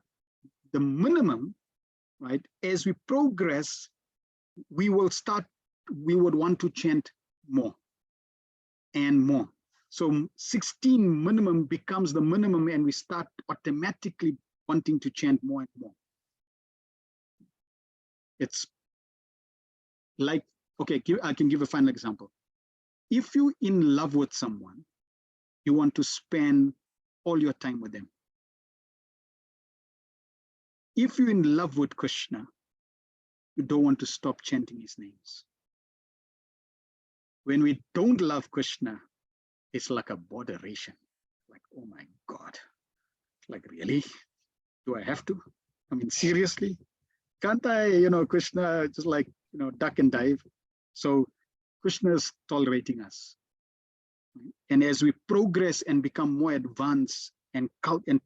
Speaker 1: minimum, right? As we progress, we would want to chant more and more. So 16 minimum becomes the minimum, and we start automatically wanting to chant more and more. It's like, okay, I can give a final example. If you're in love with someone, you want to spend all your time with them. If you're in love with Krishna, you don't want to stop chanting his names. When we don't love Krishna, it's like a botheration. Like, oh my God, like, really? Do I have to? I mean, seriously? Can't I, Krishna just like, duck and dive? So Krishna is tolerating us. And as we progress and become more advanced and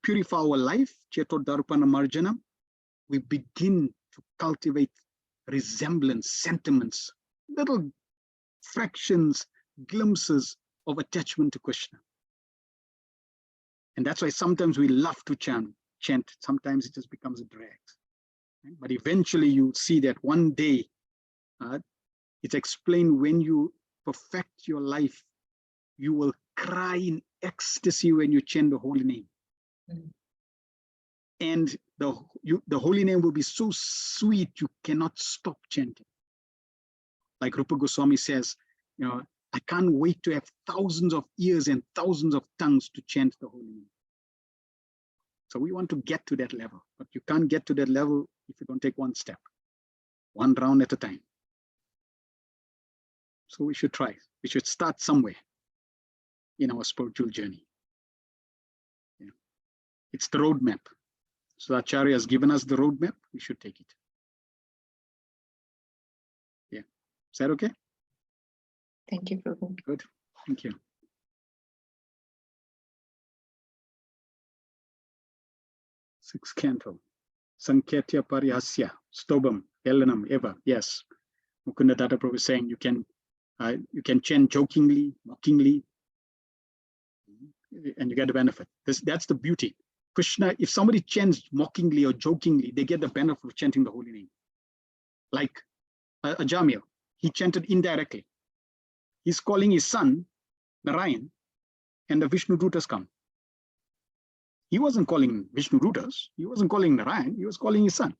Speaker 1: purify our life, Cheto Darpana Marjana, we begin to cultivate resemblance, sentiments, little fractions, glimpses of attachment to Krishna. And that's why sometimes we love to chant. Sometimes it just becomes a drag. Right? But eventually you see that one day, it's explained when you perfect your life, you will cry in ecstasy when you chant the holy name. Mm-hmm. And the holy name will be so sweet, you cannot stop chanting. Like Rupa Goswami says, I can't wait to have thousands of ears and thousands of tongues to chant the holy name. So we want to get to that level, but you can't get to that level if you don't take one step, one round at a time. So we should try. We should start somewhere in our spiritual journey. Yeah. It's the roadmap. So Acharya has given us the roadmap. We should take it. Yeah. Is that okay?
Speaker 6: Thank you, Prabhu.
Speaker 1: Good. Thank you. Sixth canto. Sanketya Parihasya. Stobam. Helanam. Eva. Yes. Mukunda Datta Prabhu is saying you can chant jokingly, mockingly, and you get the benefit. That's the beauty. Krishna, if somebody chants mockingly or jokingly, they get the benefit of chanting the holy name. Like Ajamil, he chanted indirectly. He's calling his son Narayan, and the Vishnu Dutas come. He wasn't calling Vishnu Dutas, he wasn't calling Narayan, he was calling his son.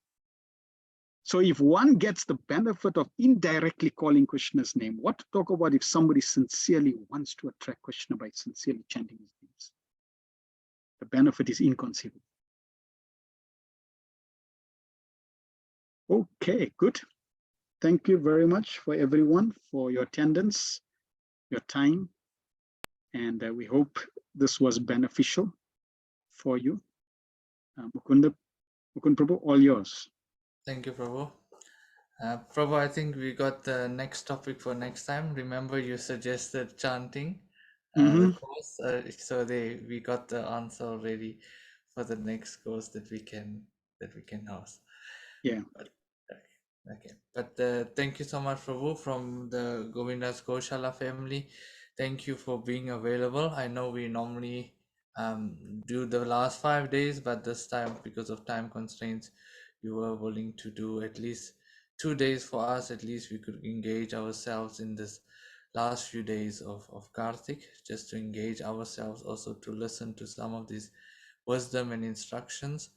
Speaker 1: So if one gets the benefit of indirectly calling Krishna's name, what to talk about if somebody sincerely wants to attract Krishna by sincerely chanting his names? The benefit is inconceivable. Okay, good. Thank you very much for everyone for your attendance, your time, and we hope this was beneficial for you. Mukund Prabhu, all yours.
Speaker 2: Thank you, Prabhu. Prabhu, I think we got the next topic for next time. Remember, you suggested chanting the course, so we got the answer already for the next course that we can host.
Speaker 1: Yeah.
Speaker 2: But thank you so much, Prabhu, from the Govindas Goshala family. Thank you for being available. I know we normally do the last 5 days, but this time, because of time constraints, you were willing to do at least 2 days for us. At least we could engage ourselves in this last few days of Karthik, just to engage ourselves, also to listen to some of these wisdom and instructions.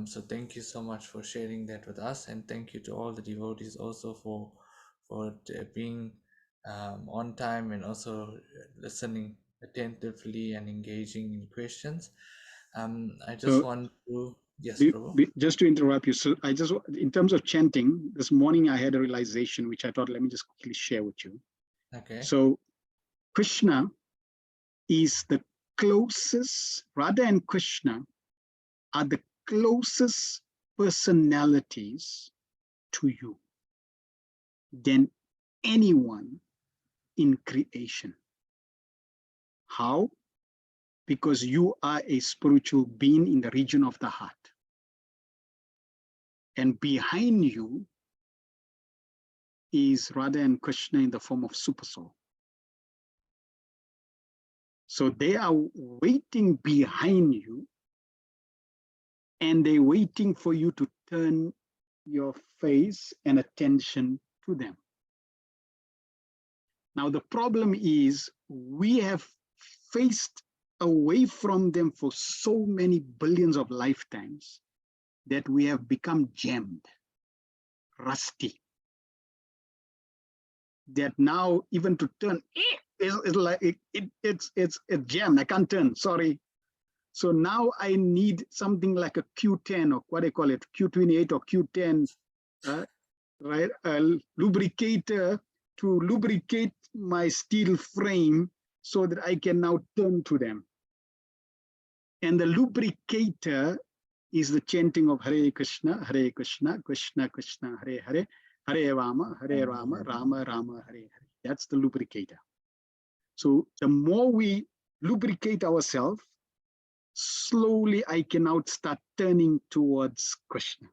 Speaker 2: So thank you so much for sharing that with us, and thank you to all the devotees also for being on time and also listening attentively and engaging in questions. I just want to
Speaker 1: just to interrupt you. So in terms of chanting, this morning I had a realization which I thought, let me just quickly share with you.
Speaker 2: Okay.
Speaker 1: So Krishna is the closest, Radha and Krishna are the closest personalities to you than anyone in creation. How? Because you are a spiritual being in the region of the heart. And behind you is Radha and Krishna in the form of super soul. So they are waiting behind you, and they're waiting for you to turn your face and attention to them. Now, the problem is we have faced away from them for so many billions of lifetimes that we have become jammed, rusty. That now even to turn, it's like it's jammed. I can't turn, sorry. So now I need something like a Q10 or what they call it, Q28 or Q10, right? A lubricator to lubricate my steel frame so that I can now turn to them. And the lubricator is the chanting of Hare Krishna, Krishna Krishna, Hare Hare, Hare Rama, Rama Rama, Hare Hare. That's the lubricator. So the more we lubricate ourselves, slowly I can now start turning towards Krishna,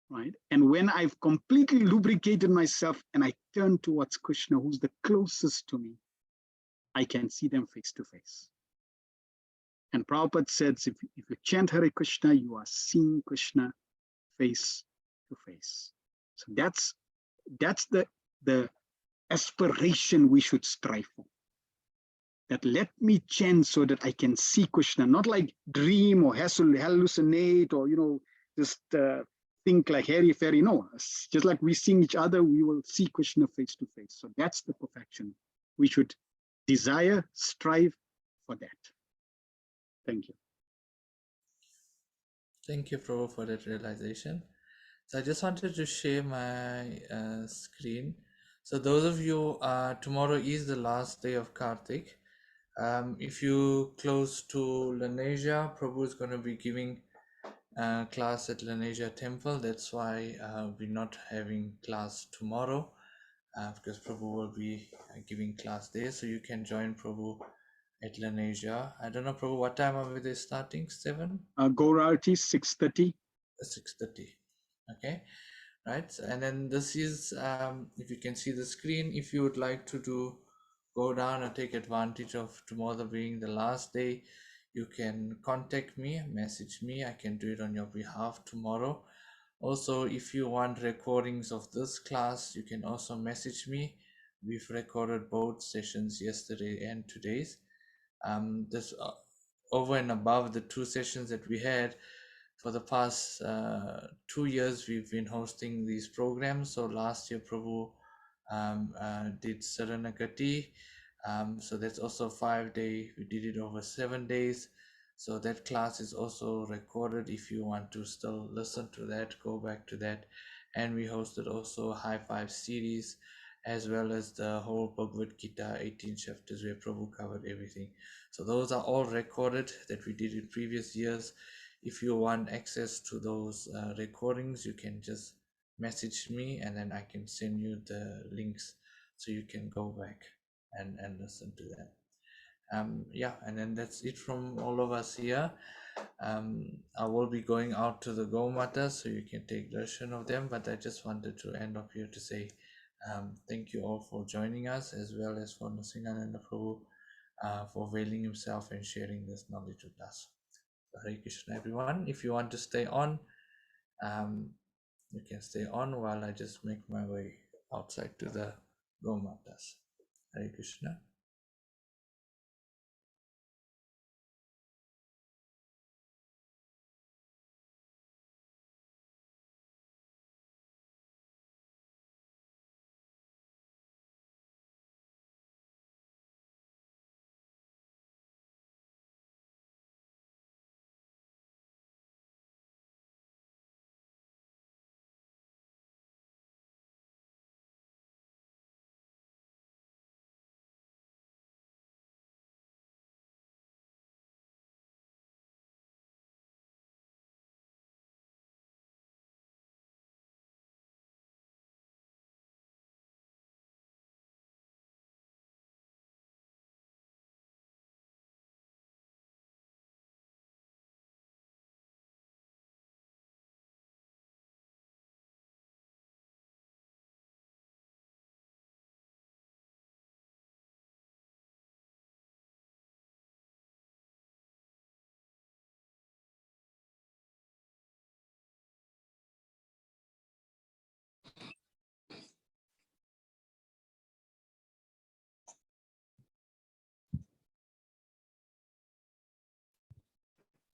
Speaker 1: right? And when I've completely lubricated myself and I turn towards Krishna, who's the closest to me, I can see them face to face. And Prabhupada says, if you chant Hare Krishna, you are seeing Krishna face to face. So that's the aspiration we should strive for. That let me chant so that I can see Krishna, not like dream or hallucinate or, just think like hairy fairy. No, just like we seeing each other, we will see Krishna face to face. So that's the perfection. We should desire, strive for that. Thank you.
Speaker 2: Thank you, Prabhu, for that realization. So I just wanted to share my screen. So those of you, tomorrow is the last day of Kartik. If you close to Lanesia, Prabhu is going to be giving class at Lanesia Temple. That's why we're not having class tomorrow, because Prabhu will be giving class there. So you can join Prabhu at Lanesia. I don't know, Prabhu, what time are they starting? 7?
Speaker 1: Gaurarti 6:30.
Speaker 2: 6:30. Okay, right. And then this is, if you can see the screen, if you would like to go down and take advantage of tomorrow being the last day, you can contact me, message me. I can do it on your behalf tomorrow. Also, if you want recordings of this class, you can also message me. We've recorded both sessions, yesterday and today's. This over and above the 2 sessions that we had for the past 2 years, we've been hosting these programs. So last year, Prabhu did Saranagati. So that's also 5-day. We did it over 7 days. So that class is also recorded. If you want to still listen to that, go back to that. And we hosted also High Five series, as well as the whole Bhagavad Gita 18 chapters where Prabhu covered everything. So those are all recorded that we did in previous years. If you want access to those recordings, you can just message me and then I can send you the links so you can go back and listen to them. Yeah, and then that's it from all of us here. I will be going out to the Gomata so you can take darshan of them, but I just wanted to end up here to say thank you all for joining us, as well as for Nrsingananda Prabhu for availing himself and sharing this knowledge with us. Hare Krishna, everyone. If you want to stay on, you can stay on while I just make my way outside to the Gomatas. Hare Krishna.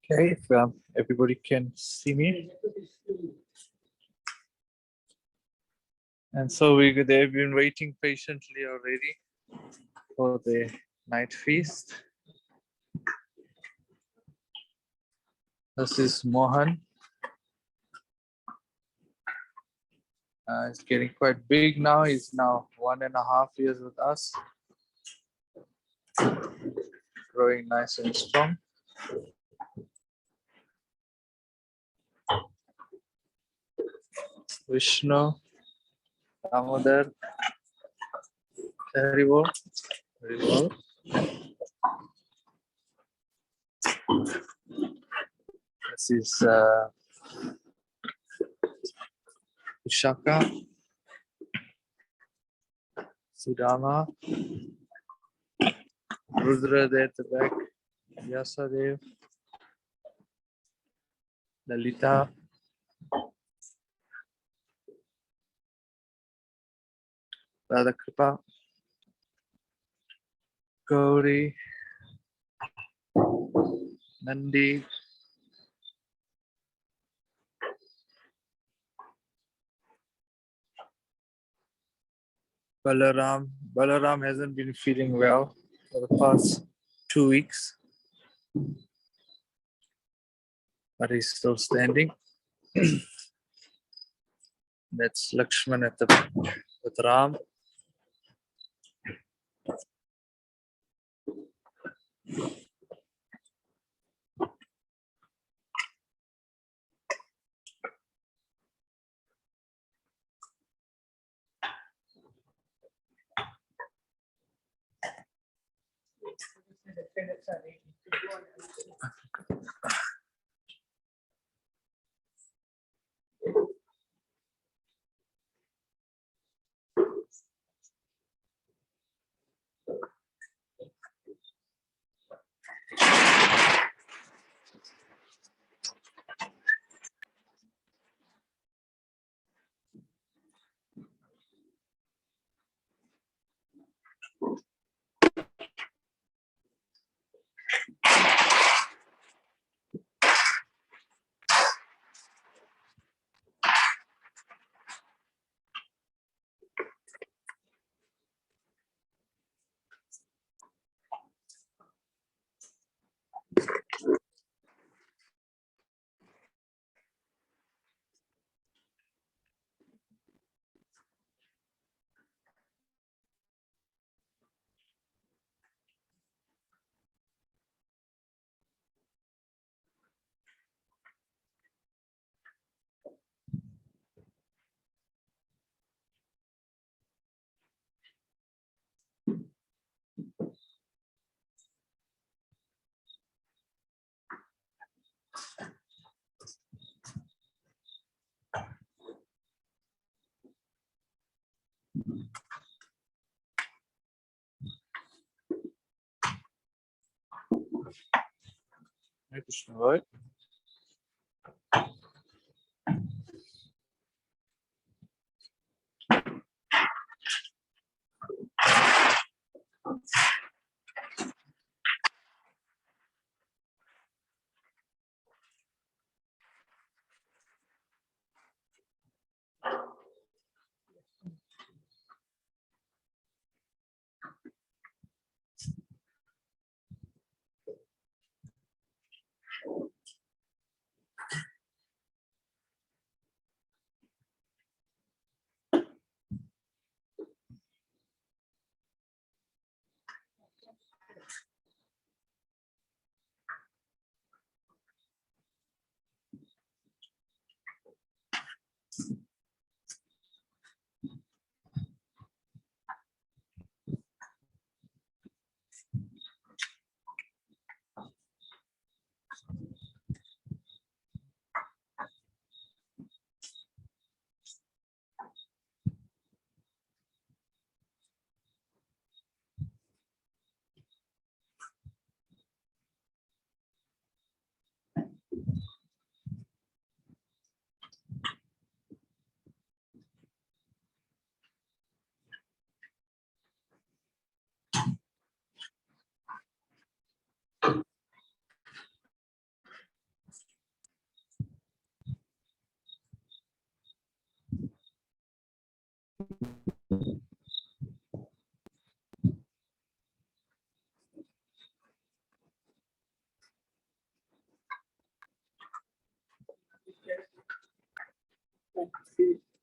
Speaker 7: Okay, if everybody can see me. And so they've been waiting patiently already for the night feast. This is Mohan. It's getting quite big now. He's now 1.5 years with us. Growing nice and strong. Vishnu, Damodar, Haribol, Haribol. This is Vishaka, Sudama, Rudra there at the back, Yasadev, Lalita, Radhakripa, Gauri, Nandi, Balaram. Balaram hasn't been feeling well for the past 2 weeks, but he's still standing. That's Lakshman at the with Ram. Hare Krishna, right?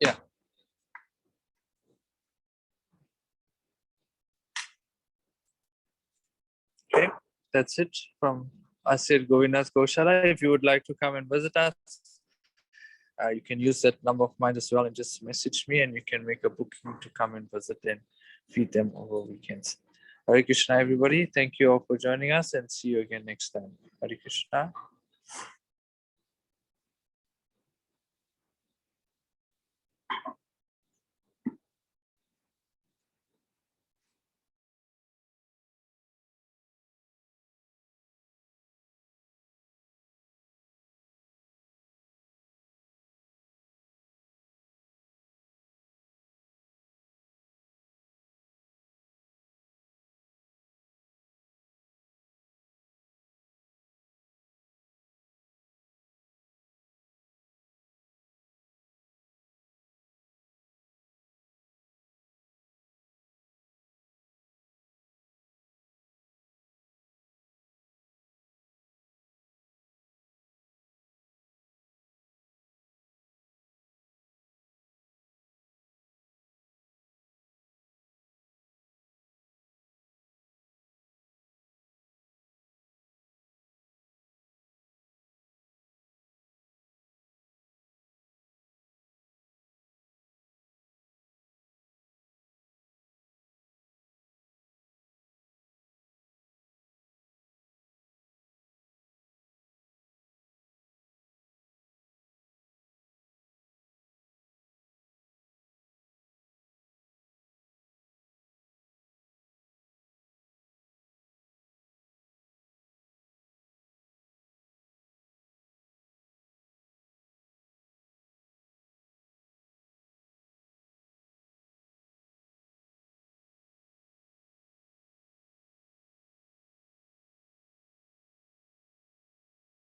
Speaker 7: Yeah. Okay, that's it from us at Govinda's Goshala. If you would like to come and visit us, you can use that number of mine as well and just message me, and you can make a booking to come and visit and feed them over weekends. Hare Krishna, everybody. Thank you all for joining us, and see you again next time. Hare Krishna.